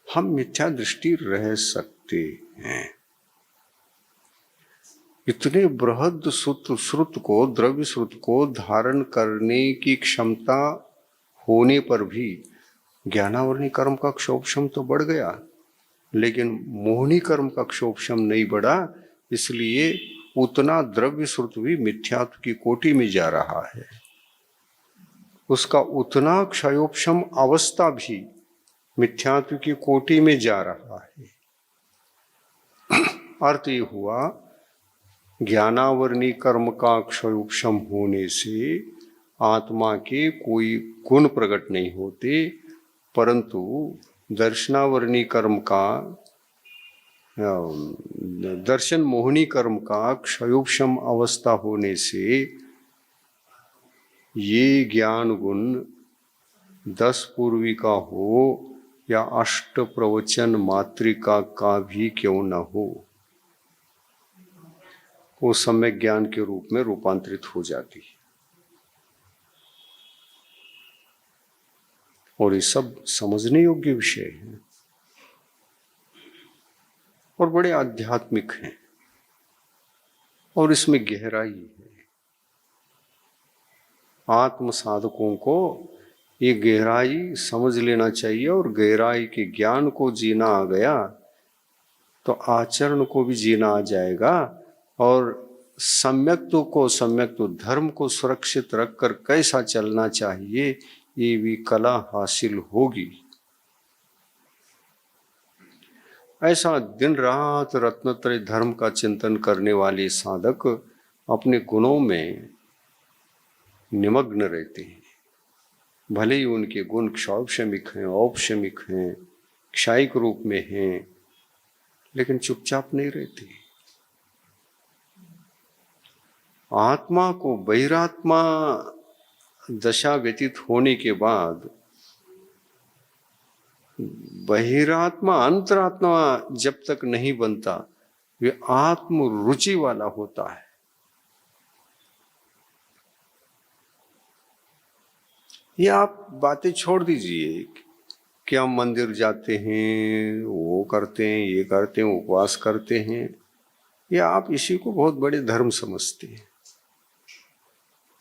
हम मिथ्या दृष्टि रह सकते हैं। इतने बृहद श्रुत को, द्रव्य श्रुत को धारण करने की क्षमता होने पर भी ज्ञानावरणी कर्म का क्षोभशम तो बढ़ गया, लेकिन मोहनी कर्म का क्षोभशम नहीं बढ़ा, इसलिए उतना द्रव्य श्रुत भी मिथ्यात्व की कोटि में जा रहा है। उसका उतना क्षयोपशम अवस्था भी मिथ्यात्व की कोटि में जा रहा है। अर्थ ये हुआ, ज्ञानावरणी कर्म का क्षयोपशम होने से आत्मा के कोई गुण प्रकट नहीं होते, परंतु दर्शनावरणी कर्म का, दर्शन मोहनी कर्म का क्षयोपशम अवस्था होने से ये ज्ञान गुण 10 पूर्वी का हो या 8 प्रवचन मातृका का भी क्यों न हो, वो सम्यक ज्ञान के रूप में रूपांतरित हो जाती है। और ये सब समझने योग्य विषय हैं और बड़े आध्यात्मिक हैं और इसमें गहराई है। आत्म साधकों को ये गहराई समझ लेना चाहिए और गहराई के ज्ञान को जीना आ गया तो आचरण को भी जीना आ जाएगा और सम्यक्त्व को, सम्यक्त्व धर्म को सुरक्षित रखकर कैसा चलना चाहिए ये भी कला हासिल होगी। ऐसा दिन रात रत्नत्रय धर्म का चिंतन करने वाले साधक अपने गुणों में निमग्न रहते हैं। भले ही उनके गुण क्षौपशमिक हैं, औपशमिक हैं, क्षायिक रूप में हैं, लेकिन चुपचाप नहीं रहते। आत्मा को बहिरात्मा दशा व्यतीत होने के बाद बहिरात्मा अंतरात्मा जब तक नहीं बनता वे आत्म रुचि वाला होता है। ये आप बातें छोड़ दीजिए कि हम मंदिर जाते हैं, वो करते हैं, ये करते हैं, उपवास करते हैं, या आप इसी को बहुत बड़े धर्म समझते हैं।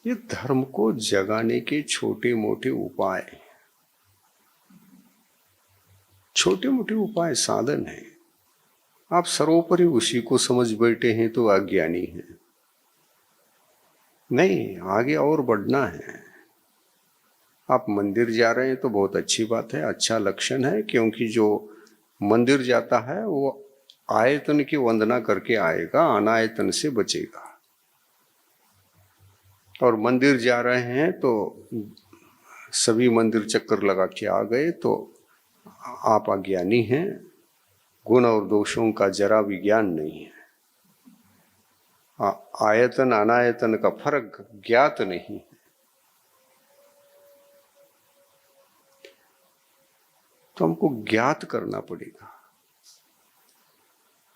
ये धर्म को जगाने के छोटे मोटे उपाय, छोटे मोटे उपाय साधन है। आप सर्वोपरि उसी को समझ बैठे हैं तो अज्ञानी हैं। नहीं, आगे और बढ़ना है। आप मंदिर जा रहे हैं तो बहुत अच्छी बात है, अच्छा लक्षण है, क्योंकि जो मंदिर जाता है वो आयतन की वंदना करके आएगा, अनायतन से बचेगा। और मंदिर जा रहे हैं तो सभी मंदिर चक्कर लगा के आ गए तो आप अज्ञानी हैं। गुण और दोषों का जरा भी ज्ञान नहीं है। आयतन अनायतन का फर्क ज्ञात नहीं है। तो हमको ज्ञात करना पड़ेगा।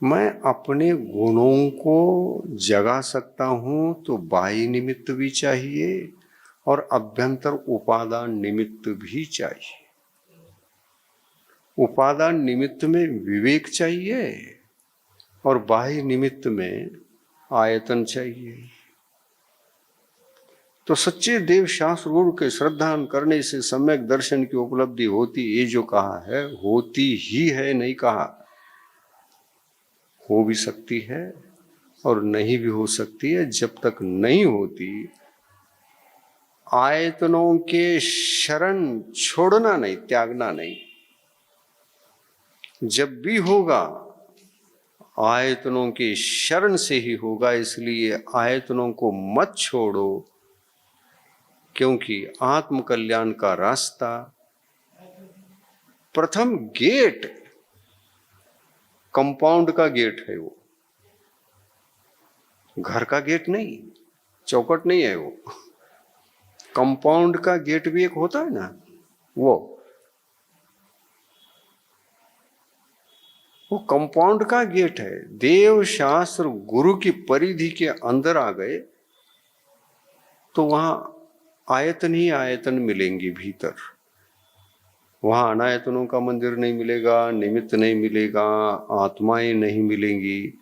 मैं अपने गुणों को जगा सकता हूं तो बाह्य निमित्त भी चाहिए और अभ्यंतर उपादान निमित्त भी चाहिए। उपादान निमित्त में विवेक चाहिए और बाह्य निमित्त में आयतन चाहिए। तो सच्चे देव शास्त्र गुरु के श्रद्धान करने से सम्यक दर्शन की उपलब्धि होती। ये जो कहा है होती ही है, नहीं कहा। हो भी सकती है और नहीं भी हो सकती है। जब तक नहीं होती आयतनों के शरण छोड़ना नहीं, त्यागना नहीं। जब भी होगा आयतनों के शरण से ही होगा। इसलिए आयतनों को मत छोड़ो, क्योंकि आत्म कल्याण का रास्ता, प्रथम गेट कंपाउंड का गेट है। वो घर का गेट नहीं, चौखट नहीं है। वो कंपाउंड का गेट भी एक होता है ना, वो कंपाउंड का गेट है। देव शास्त्र गुरु की परिधि के अंदर आ गए तो वहां आयतन ही आयतन मिलेंगे भीतर। वहां अनायतनों का मंदिर नहीं मिलेगा, निमित्त नहीं मिलेगा, आत्माएं नहीं मिलेंगी।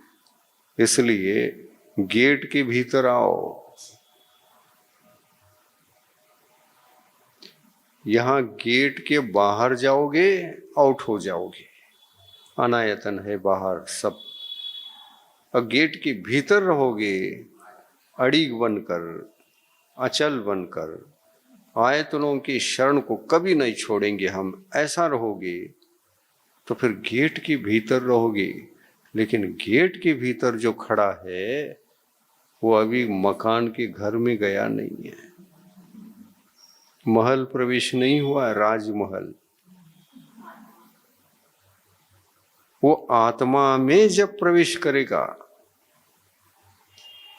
इसलिए गेट के भीतर आओ। यहां गेट के बाहर जाओगे आउट हो जाओगे। अनायतन है बाहर सब। और गेट के भीतर रहोगे अड़ीग बनकर, अचल बनकर, आयतनों की शरण को कभी नहीं छोड़ेंगे हम, ऐसा रहोगे तो फिर गेट के भीतर रहोगे। लेकिन गेट के भीतर जो खड़ा है वो अभी मकान के घर में गया नहीं है, महल प्रवेश नहीं हुआ, राजमहल। वो आत्मा में जब प्रवेश करेगा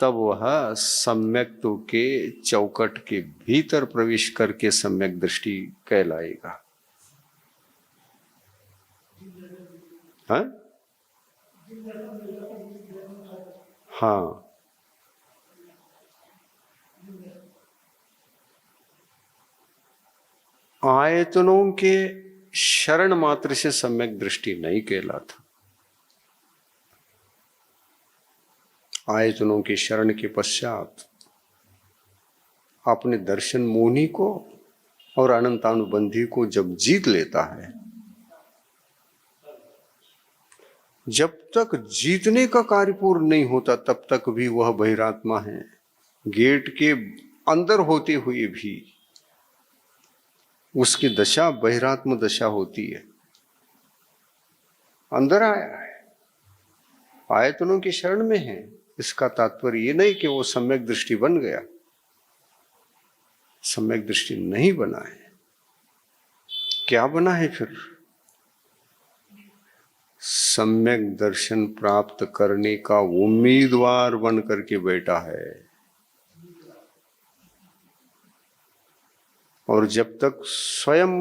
तब वह सम्यक्त्व के चौकट के भीतर प्रवेश करके सम्यक दृष्टि कहलाएगा। हाँ हाँ, आयतनों के शरण मात्र से सम्यक दृष्टि नहीं कहलाता। आयतनों के शरण के पश्चात अपने दर्शन मोहिनी को और अनंतानुबंधी को जब जीत लेता है, जब तक जीतने का कार्य पूर्ण नहीं होता तब तक भी वह बहिरात्मा है। गेट के अंदर होते हुए भी उसकी दशा बहिरात्म दशा होती है। अंदर आया है, आयतनों की शरण में है, इसका तात्पर्य ये नहीं कि वो सम्यक दृष्टि बन गया। सम्यक दृष्टि नहीं बना है। क्या बना है फिर? सम्यक दर्शन प्राप्त करने का उम्मीदवार बन करके बैठा है। और जब तक स्वयं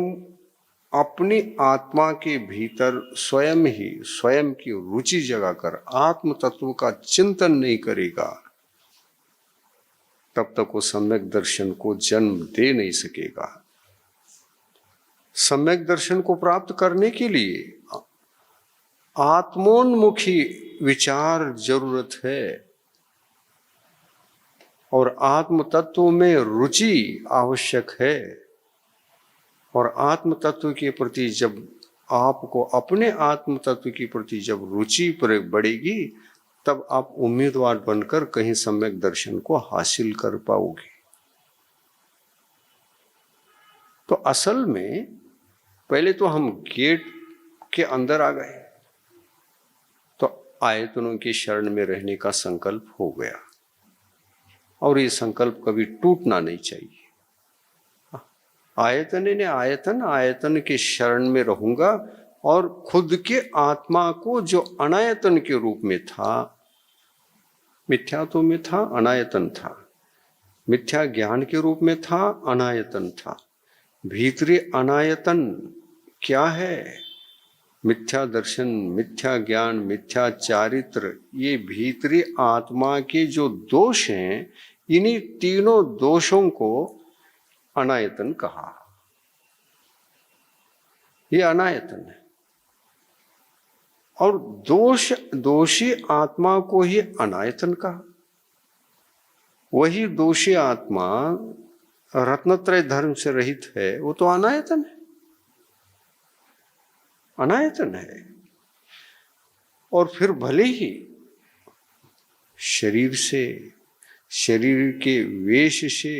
अपनी आत्मा के भीतर स्वयं की रुचि जगाकर आत्म तत्व का चिंतन नहीं करेगा, तब तक वो सम्यक दर्शन को जन्म दे नहीं सकेगा। सम्यक दर्शन को प्राप्त करने के लिए आत्मोन्मुखी विचार जरूरत है और आत्म तत्व में रुचि आवश्यक है। और आत्म तत्व के प्रति जब आपको अपने आत्म तत्व के प्रति जब रुचि बढ़ेगी, तब आप उम्मीदवार बनकर कहीं सम्यक दर्शन को हासिल कर पाओगे। तो असल में पहले तो हम गेट के अंदर आ गए, तो आयतनों की शरण में रहने का संकल्प हो गया, और ये संकल्प कभी टूटना नहीं चाहिए। आयतन के शरण में रहूंगा और खुद के आत्मा को जो अनायतन के रूप में था, मिथ्यात्व में था, अनायतन था, मिथ्या ज्ञान के रूप में था, अनायतन था। भीतरी अनायतन क्या है? मिथ्या दर्शन, मिथ्या ज्ञान, मिथ्या चारित्र, ये भीतरी आत्मा के जो दोष हैं, इन्हीं तीनों दोषों को अनायतन कहा। ये अनायतन है। और दोषी आत्मा को ही अनायतन कहा। वही दोषी आत्मा रत्नत्रय धर्म से रहित है, वो तो अनायतन है, अनायतन है। और फिर भले ही शरीर से, शरीर के वेश से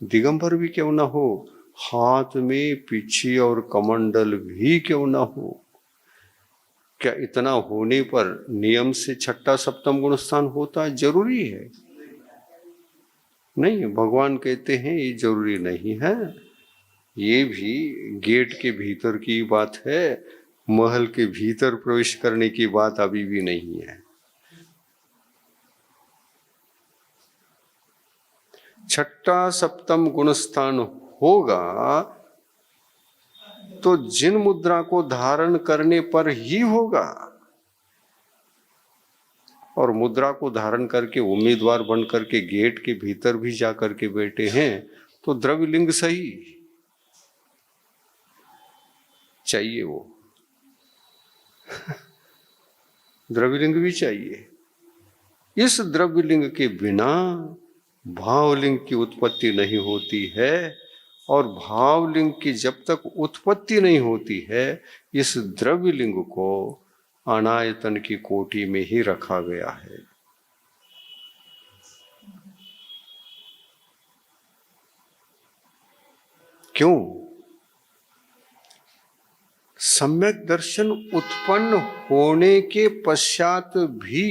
दिगंबर भी क्यों ना हो, हाथ में पीछे और कमंडल भी क्यों ना हो, क्या इतना होने पर नियम से छठा सप्तम गुण स्थान होता जरूरी है? नहीं, भगवान कहते हैं ये जरूरी नहीं है। ये भी गेट के भीतर की बात है, महल के भीतर प्रवेश करने की बात अभी भी नहीं है। छठा सप्तम गुण स्थान होगा तो जिन मुद्रा को धारण करने पर ही होगा। और मुद्रा को धारण करके उम्मीदवार बन करके गेट के भीतर भी जा करके बैठे हैं, तो द्रव्यलिंग सही चाहिए, वो द्रव्यलिंग भी चाहिए। इस द्रव्यलिंग के बिना भावलिंग की उत्पत्ति नहीं होती है, और भावलिंग की जब तक उत्पत्ति नहीं होती है, इस द्रव्यलिंग को अनायतन की कोटि में ही रखा गया है। क्यों? सम्यक दर्शन उत्पन्न होने के पश्चात भी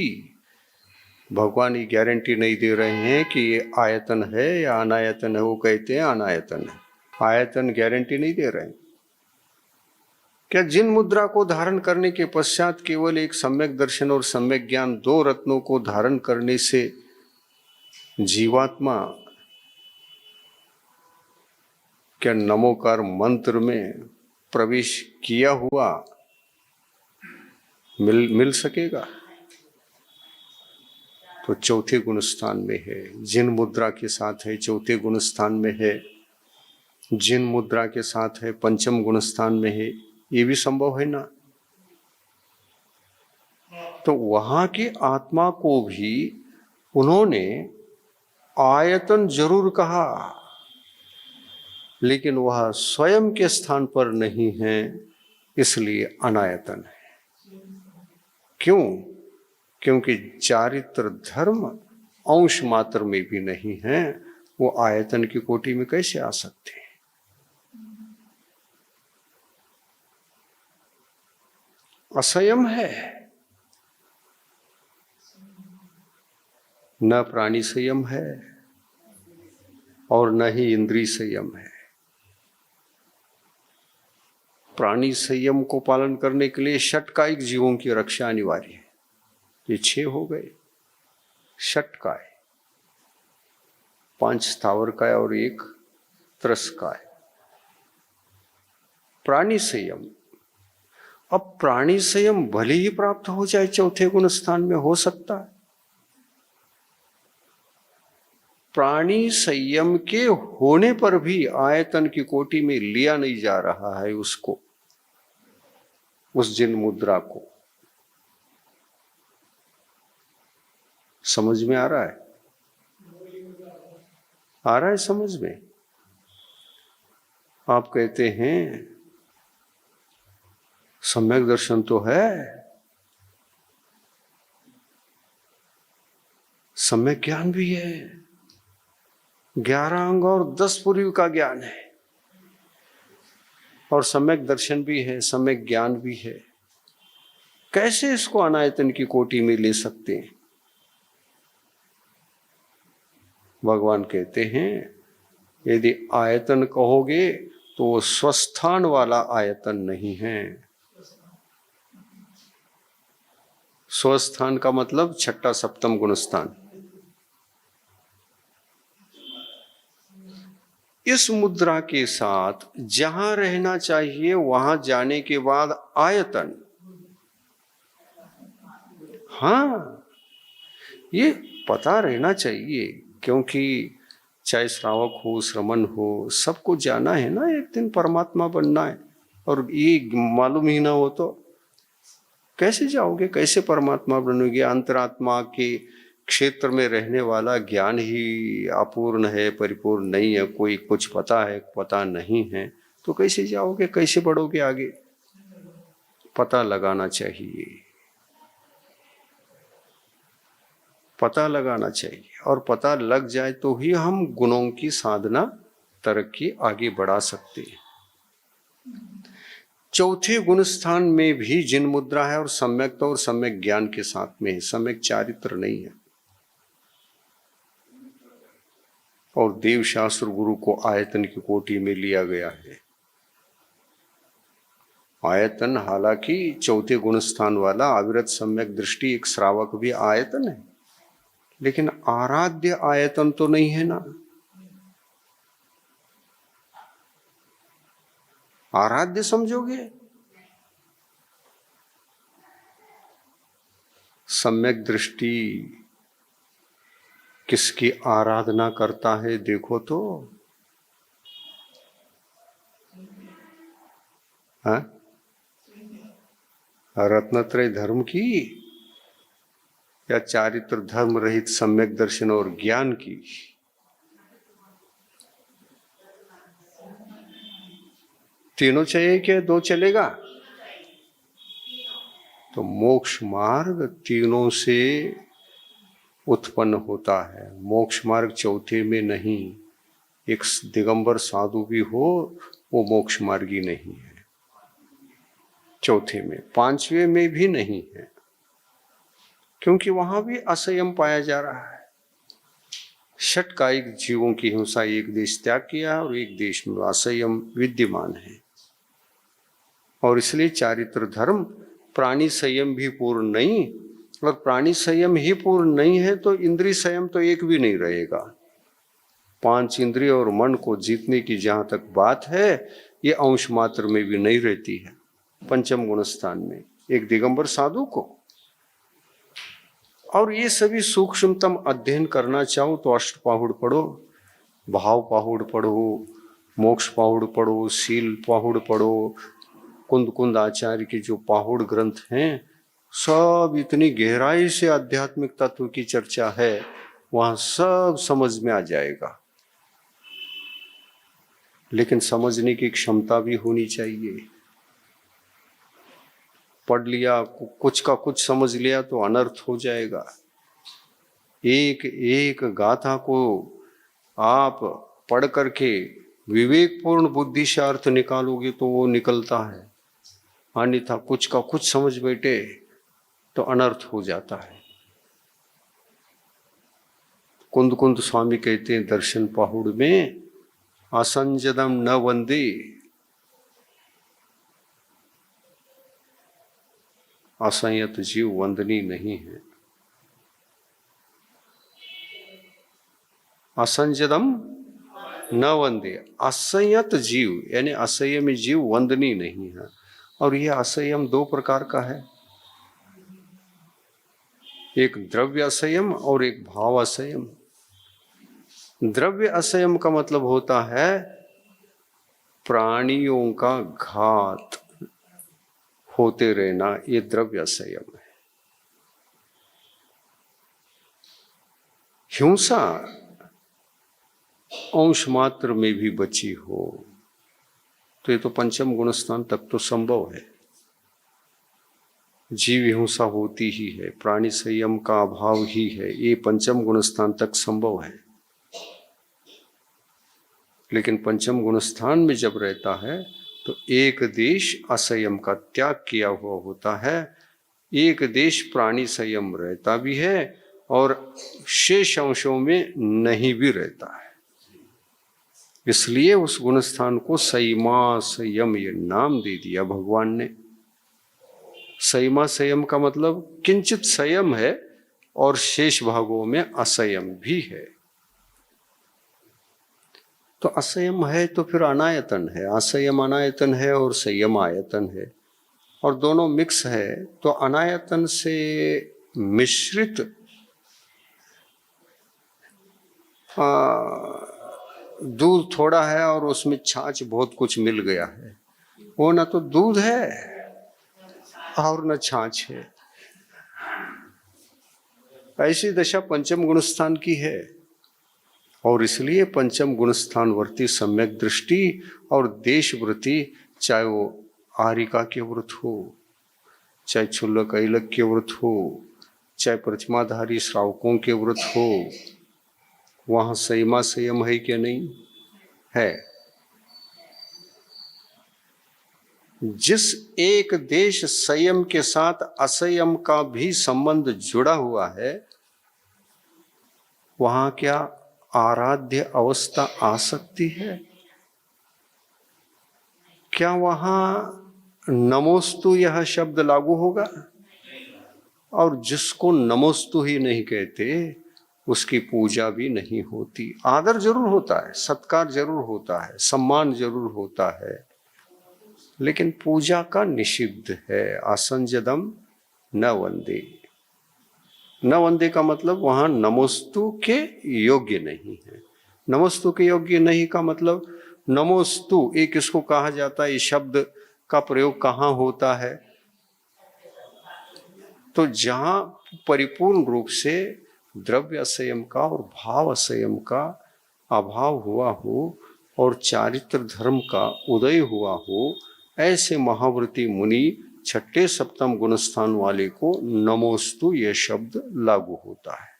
भगवान ये गारंटी नहीं दे रहे हैं कि ये आयतन है या अनायतन है। वो कहते हैं अनायतन है, आयतन गारंटी नहीं दे रहे हैं। क्या जिन मुद्रा को धारण करने के पश्चात केवल एक सम्यक दर्शन और सम्यक ज्ञान, दो रत्नों को धारण करने से जीवात्मा क्या नमोकार मंत्र में प्रवेश किया हुआ मिल सकेगा? तो चौथे गुण स्थान में है। जिन मुद्रा के साथ है चौथे गुण स्थान में है, जिन मुद्रा के साथ है पंचम गुण स्थान में है। ये भी संभव है ना। तो वहां की आत्मा को भी उन्होंने आयतन जरूर कहा, लेकिन वह स्वयं के स्थान पर नहीं है, इसलिए अनायतन है। क्यों? क्योंकि चारित्र धर्म अंश मात्र में भी नहीं है, वो आयतन की कोटि में कैसे आ सकते हैं? असंयम है, न प्राणी संयम है और न ही इंद्रिय संयम है। प्राणी संयम को पालन करने के लिए षटकायिक जीवों की रक्षा अनिवार्य है। ये 6 हो गए षटकाय, 5 स्थावर काय और 1 त्रस्काय। प्राणी संयम, अब प्राणी संयम भले ही प्राप्त हो जाए चौथे गुण स्थान में, हो सकता है। प्राणी संयम के होने पर भी आयतन की कोटि में लिया नहीं जा रहा है उसको, उस जिन मुद्रा को। समझ में आ रहा है? आ रहा है समझ में? आप कहते हैं सम्यक दर्शन तो है, सम्यक ज्ञान भी है, 11 अंग और 10 पूर्व का ज्ञान है, और सम्यक दर्शन भी है, सम्यक ज्ञान भी है। कैसे इसको अनायतन की कोटि में ले सकते हैं? भगवान कहते हैं यदि आयतन कहोगे तो वो स्वस्थान वाला आयतन नहीं है। स्वस्थान का मतलब छठा सप्तम गुणस्थान। इस मुद्रा के साथ जहां रहना चाहिए वहां जाने के बाद आयतन, हाँ ये पता रहना चाहिए, क्योंकि चाहे श्रावक हो श्रमण हो, सबको जाना है ना, एक दिन परमात्मा बनना है। और ये मालूम ही ना हो तो कैसे जाओगे, कैसे परमात्मा बनोगे? अंतरात्मा के क्षेत्र में रहने वाला ज्ञान ही अपूर्ण है, परिपूर्ण नहीं है। कोई कुछ पता है, पता नहीं है, तो कैसे जाओगे, कैसे बढ़ोगे आगे? पता लगाना चाहिए, पता लगाना चाहिए। और पता लग जाए तो ही हम गुणों की साधना, तरक्की आगे बढ़ा सकते हैं। चौथे गुण स्थान में भी जिन मुद्रा है और सम्यकता और सम्यक ज्ञान के साथ में है, सम्यक चारित्र नहीं है। और देव शास्त्र गुरु को आयतन की कोटि में लिया गया है। आयतन हालांकि चौथे गुण स्थान वाला अविरत सम्यक दृष्टि एक श्रावक भी आयतन है, लेकिन आराध्य आयतन तो नहीं है ना। आराध्य समझोगे? सम्यक दृष्टि किसकी आराधना करता है देखो तो। हाँ? रत्नत्रय धर्म की या चारित्र धर्म रहित सम्यक दर्शन और ज्ञान की? तीनों चाहिए क्या? 2 चलेगा? तो मोक्ष मार्ग तीनों से उत्पन्न होता है, मोक्ष मार्ग चौथे में नहीं। एक दिगंबर साधु भी हो वो मोक्ष मार्गी नहीं है, चौथे में, पांचवें में भी नहीं है, क्योंकि वहां भी असंयम पाया जा रहा है। षटकायिक जीवों की हिंसा, एक देश त्याग किया और एक देश में असंयम विद्यमान है। और इसलिए चारित्र धर्म, प्राणी संयम भी पूर्ण नहीं, और प्राणी संयम ही पूर्ण नहीं है तो इंद्रिय संयम तो एक भी नहीं रहेगा। 5 इंद्रिय और मन को जीतने की जहां तक बात है, ये अंश मात्र में भी नहीं रहती है। पंचम गुण स्थान में एक दिगंबर साधु को, और ये सभी सूक्ष्मतम अध्ययन करना चाहो तो अष्टपाहुड़ पढ़ो, भाव पाहुड़ पढ़ो, मोक्ष पाहुड़ पढ़ो, शील पाहुड़ पढ़ो, कुंद कुंद आचार्य के जो पाहुड़ ग्रंथ हैं, सब इतनी गहराई से आध्यात्मिक तत्व की चर्चा है, वहां सब समझ में आ जाएगा। लेकिन समझने की क्षमता भी होनी चाहिए। पढ़ लिया, कुछ का कुछ समझ लिया तो अनर्थ हो जाएगा। एक एक गाथा को आप पढ़ करके विवेकपूर्ण बुद्धि से अर्थ निकालोगे तो वो निकलता है, अन्यथा कुछ का कुछ समझ बैठे तो अनर्थ हो जाता है। कुंद कुंद स्वामी कहते हैं दर्शन पाहुड़ में, असंजदम न वंदे, असंयत जीव वंदनी नहीं है। असंजदम न वंदे, असंयत जीव यानी असंयमी जीव वंदनी नहीं है। और यह असंयम 2 प्रकार का है, एक द्रव्य असंयम और एक भाव असंयम। द्रव्य असंयम का मतलब होता है प्राणियों का घात होते रहना, ये द्रव्य संयम है। हिंसा अंश मात्र में भी बची हो तो ये तो पंचम गुणस्थान तक तो संभव है। जीव हिंसा होती ही है, प्राणी संयम का अभाव ही है, ये पंचम गुणस्थान तक संभव है। लेकिन पंचम गुणस्थान में जब रहता है तो एक देश असंयम का त्याग किया हुआ होता है, एक देश प्राणी संयम रहता भी है और शेष अंशों में नहीं भी रहता है। इसलिए उस गुणस्थान को संयमा संयम ये नाम दे दिया भगवान ने। संयमा संयम का मतलब किंचित संयम है और शेष भागों में असंयम भी है। तो असंयम है तो फिर अनायतन है, असंयम अनायतन है और संयम आयतन है, और दोनों मिक्स है। तो अनायतन से मिश्रित दूध थोड़ा है और उसमें छाछ बहुत कुछ मिल गया है, वो ना तो दूध है और न छाछ है। ऐसी दशा पंचम गुणस्थान की है। और इसलिए पंचम गुणस्थान वर्ती सम्यक दृष्टि और देशवृत्ति, चाहे वो आरिका के व्रत हो, चाहे क्षुल्लक ऐलक के व्रत हो, चाहे प्रतिमाधारी श्रावकों के व्रत हो, वहां संयमा संयम है क्या? नहीं है। जिस एक देश संयम के साथ असंयम का भी संबंध जुड़ा हुआ है, वहां क्या आराध्य अवस्था आ सकती है? क्या वहां नमोस्तु यह शब्द लागू होगा? और जिसको नमोस्तु ही नहीं कहते उसकी पूजा भी नहीं होती। आदर जरूर होता है, सत्कार जरूर होता है, सम्मान जरूर होता है, लेकिन पूजा का निषिद्ध है। असंजदम न वंदे, न वंदे का मतलब वहां नमोस्तु के योग्य नहीं है। नमोस्तु के योग्य नहीं का मतलब, नमोस्तु एक इसको कहा जाता है, इस शब्द का प्रयोग कहाँ होता है? तो जहां परिपूर्ण रूप से द्रव्य असंयम का और भाव असंयम का अभाव हुआ हो और चारित्र धर्म का उदय हुआ हो, ऐसे महाव्रती मुनि छठे सप्तम गुण स्थान वाले को नमोस्तु यह शब्द लागू होता है।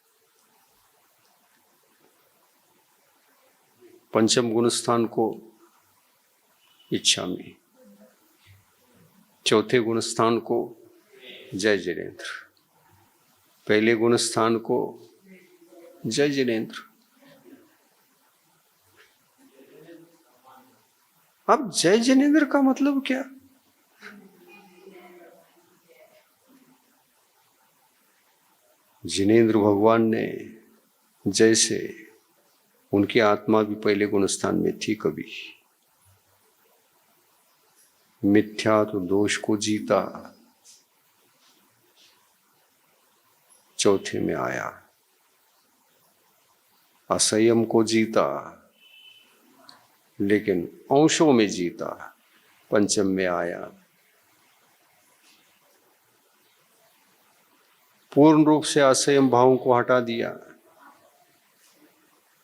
पंचम गुण स्थान को इच्छामि, चौथे गुण स्थान को जय जिनेन्द्र, पहले गुण स्थान को जय जिनेन्द्र। अब जय जिनेन्द्र का मतलब क्या? जिनेन्द्र भगवान ने, जैसे उनकी आत्मा भी पहले गुण स्थान में थी, कभी मिथ्या तो दोष को जीता, चौथे में आया, असंयम को जीता लेकिन अंशों में जीता, पंचम में आया, पूर्ण रूप से असंयम भावों को हटा दिया,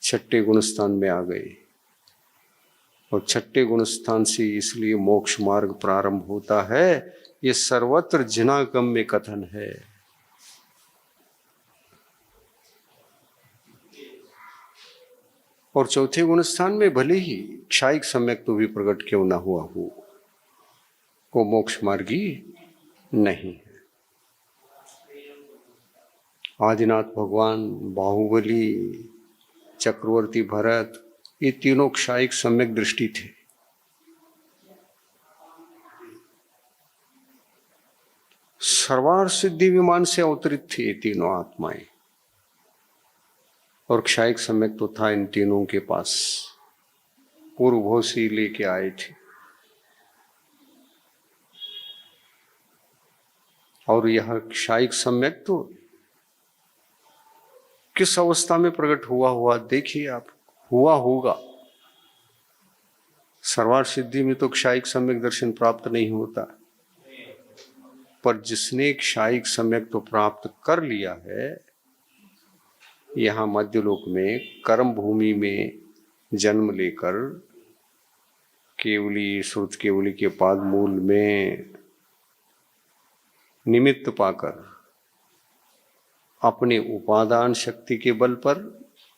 छठे गुण स्थान में आ गए। और छठे गुण स्थान से इसलिए मोक्ष मार्ग प्रारंभ होता है, ये सर्वत्र जिनागम्य कथन है। और चौथे गुण स्थान में भले ही क्षायिक सम्यक तो भी प्रकट क्यों ना हुआ हो, वो मोक्ष मार्गी नहीं है। आदिनाथ भगवान, बाहुबली, चक्रवर्ती भरत, ये तीनों क्षायिक सम्यक दृष्टि थे। सर्वार सिद्धि विमान से अवतरित थे ये तीनों आत्माएं, और क्षायिक सम्यक तो था इन तीनों के पास, पूर्व भोग से लेके आए थे। और यह क्षायिक सम्यक तो किस अवस्था में प्रकट हुआ देखिए आप, हुआ होगा। सर्वार सिद्धि में तो क्षायिक सम्यक दर्शन प्राप्त नहीं होता, पर जिसने क्षायिक सम्यक तो प्राप्त कर लिया है, यहाँ मध्यलोक में कर्म भूमि में जन्म लेकर केवली, श्रुत केवली के पाद मूल में निमित्त पाकर अपने उपादान शक्ति के बल पर,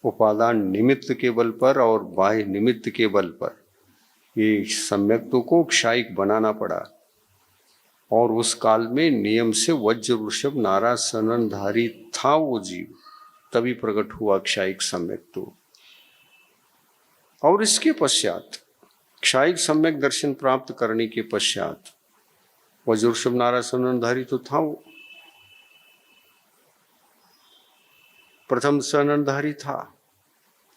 उपादान निमित्त के बल पर और बाह्य निमित्त के बल पर ये सम्यक्तों को क्षायिक बनाना पड़ा। और उस काल में नियम से वज्र वृषभ नारा सननधारी था वो जीव, तभी प्रकट हुआ क्षायिक सम्यक्तों। और इसके पश्चात क्षायिक सम्यक दर्शन प्राप्त करने के पश्चात वज्र वृषभ नारा सननधारी तो था वो, प्रथम सननधारी था,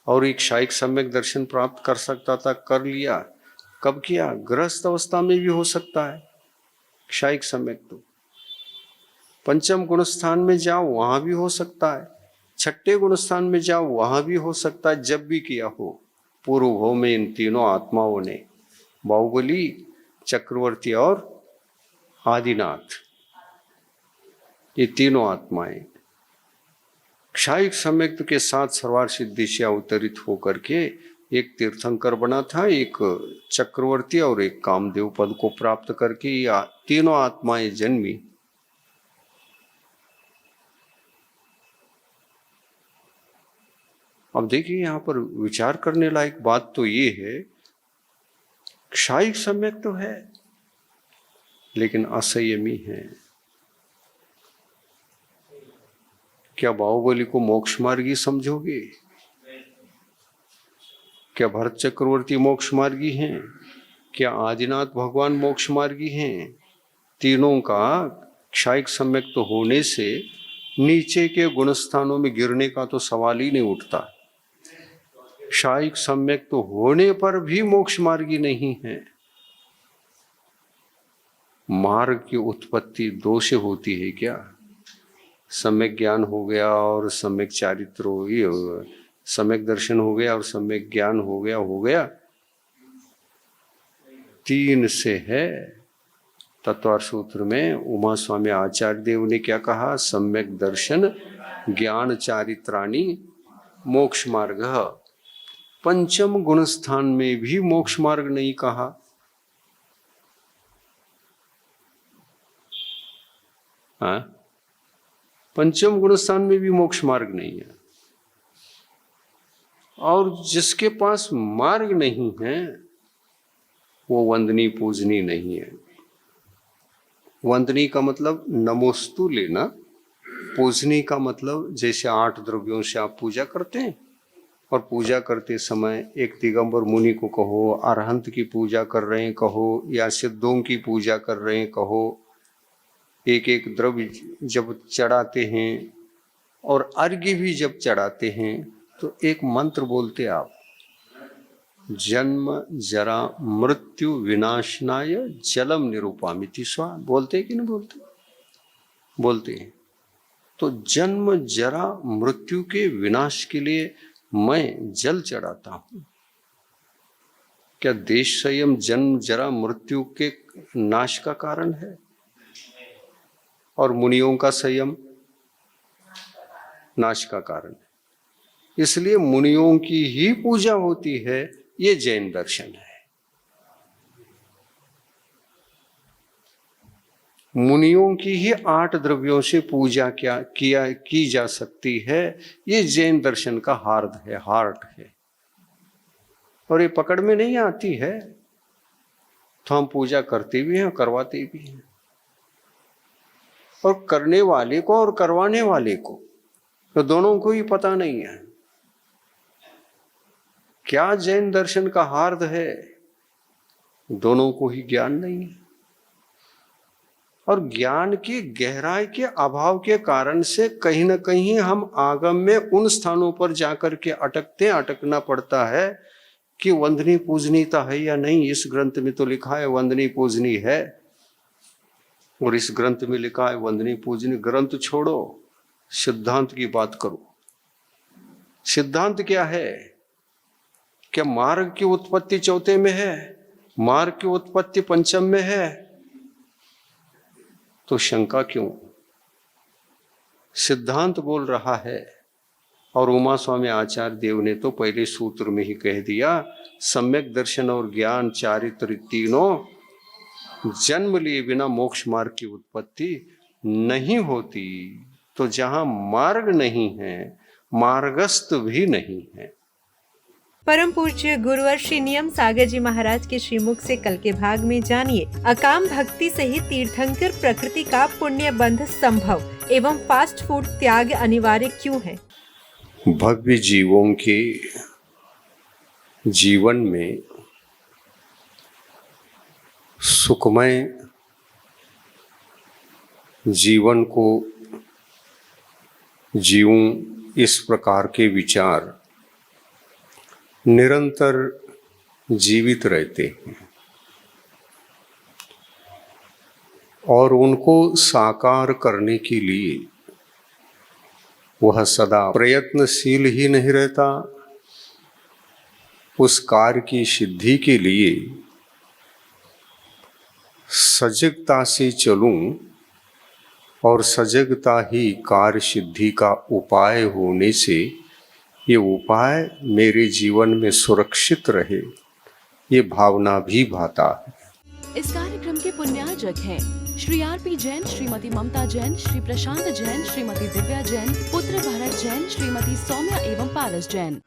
और एक क्षायिक सम्यक दर्शन प्राप्त कर सकता था, कर लिया। कब किया? गृहस्थ अवस्था में भी हो सकता है क्षायिक सम्यक तो। पंचम गुण स्थान में जाओ वहां भी हो सकता है, छठे गुण स्थान में जाओ वहां भी हो सकता है, जब भी किया हो। पूर्व भव में इन तीनों आत्माओं ने, बाहुबली, चक्रवर्ती और आदिनाथ, ये तीनों आत्माएं क्षायिक सम्यक्त के साथ सर्वार सिद्धि से अवतरित होकर के एक तीर्थंकर बना था, एक चक्रवर्ती और एक कामदेव पद को प्राप्त करके ये तीनों आत्माएं जन्मी। अब देखिए यहां पर विचार करने लायक बात तो ये है, क्षायिक सम्यक तो है लेकिन असंयमी है। क्या बाहुबली को मोक्ष मार्गी समझोगे? क्या भरत चक्रवर्ती मोक्ष मार्गी हैं? क्या आदिनाथ भगवान मोक्ष मार्गी हैं? तीनों का क्षायिक सम्यक तो होने से नीचे के गुण स्थानों में गिरने का तो सवाल ही नहीं उठता। क्षायिक सम्यक तो होने पर भी मोक्ष मार्गी नहीं है। मार्ग की उत्पत्ति दो से होती है क्या? सम्यक ज्ञान हो गया और सम्यक चारित्र हो गया, सम्यक दर्शन हो गया और सम्यक ज्ञान हो गया, तीन से है। तत्वार सूत्र में उमा स्वामी आचार्य देव ने क्या कहा? सम्यक दर्शन ज्ञान चारित्राणि मोक्ष मार्ग। पंचम गुण स्थान में भी मोक्ष मार्ग नहीं कहा। हाँ, पंचम गुण स्थान में भी मोक्ष मार्ग नहीं है। और जिसके पास मार्ग नहीं है वो वंदनी पूजनी नहीं है। वंदनी का मतलब नमोस्तु लेना, पूजनी का मतलब जैसे 8 द्रव्यों से आप पूजा करते हैं, और पूजा करते समय एक दिगंबर मुनि को कहो, अरहंत की पूजा कर रहे हैं कहो, या सिद्धों की पूजा कर रहे हैं कहो, एक एक द्रव्य जब चढ़ाते हैं और अर्घ्य भी जब चढ़ाते हैं तो एक मंत्र बोलते आप, जन्म जरा मृत्यु विनाशनाय जलम निरूपामिति स्वा। बोलते कि नहीं बोलते? बोलते हैं। तो जन्म जरा मृत्यु के विनाश के लिए मैं जल चढ़ाता हूं। क्या देश संयम जन्म जरा मृत्यु के नाश का कारण है? और मुनियों का संयम नाश का कारण है। इसलिए मुनियों की ही पूजा होती है, ये जैन दर्शन है। मुनियों की ही 8 द्रव्यों से पूजा की जा सकती है, ये जैन दर्शन का हार्ट है। और ये पकड़ में नहीं आती है तो हम पूजा करते भी हैं, करवाते भी हैं। और करने वाले को और करवाने वाले को तो दोनों को ही पता नहीं है क्या जैन दर्शन का हार्द है, दोनों को ही ज्ञान नहीं है। और ज्ञान की गहराई के अभाव के कारण से कहीं ना कहीं हम आगम में उन स्थानों पर जाकर के अटकना पड़ता है कि वंदनी पूजनीता है या नहीं। इस ग्रंथ में तो लिखा है वंदनी पूजनी है, और इस ग्रंथ में लिखा है वंदनी पूजनी। ग्रंथ छोड़ो, सिद्धांत की बात करो। सिद्धांत क्या है? क्या मार्ग की उत्पत्ति चौथे में है, मार्ग की उत्पत्ति पंचम में है? तो शंका क्यों? सिद्धांत बोल रहा है। और उमा स्वामी आचार्य देव ने तो पहले सूत्र में ही कह दिया, सम्यक दर्शन और ज्ञान चारित्र तीनों जन्म लिए बिना मोक्ष मार्ग की उत्पत्ति नहीं होती। तो जहां मार्ग नहीं है, मार्गस्थ भी नहीं है। परम पूज्य गुरुवर श्री नियम सागर जी महाराज के श्रीमुख से कल के भाग में जानिए, अकाम भक्ति से ही तीर्थंकर प्रकृति का पुण्य बंध संभव एवं फास्ट फूड त्याग अनिवार्य क्यों है। भव्य जीवों के जीवन में सुखमय जीवन को जीऊं, इस प्रकार के विचार निरंतर जीवित रहते हैं और उनको साकार करने के लिए वह सदा प्रयत्नशील ही नहीं रहता। उस कार्य की सिद्धि के लिए सजगता से चलूं और सजगता ही कार्य सिद्धि का उपाय होने से ये उपाय मेरे जीवन में सुरक्षित रहे, ये भावना भी भाता है। इस कार्यक्रम के पुण्यार्जक हैं श्री आर.पी. जैन, श्रीमती ममता जैन, श्री प्रशांत जैन, श्रीमती दिव्या जैन, पुत्र भरत जैन, श्रीमती सौम्या एवं पारस जैन।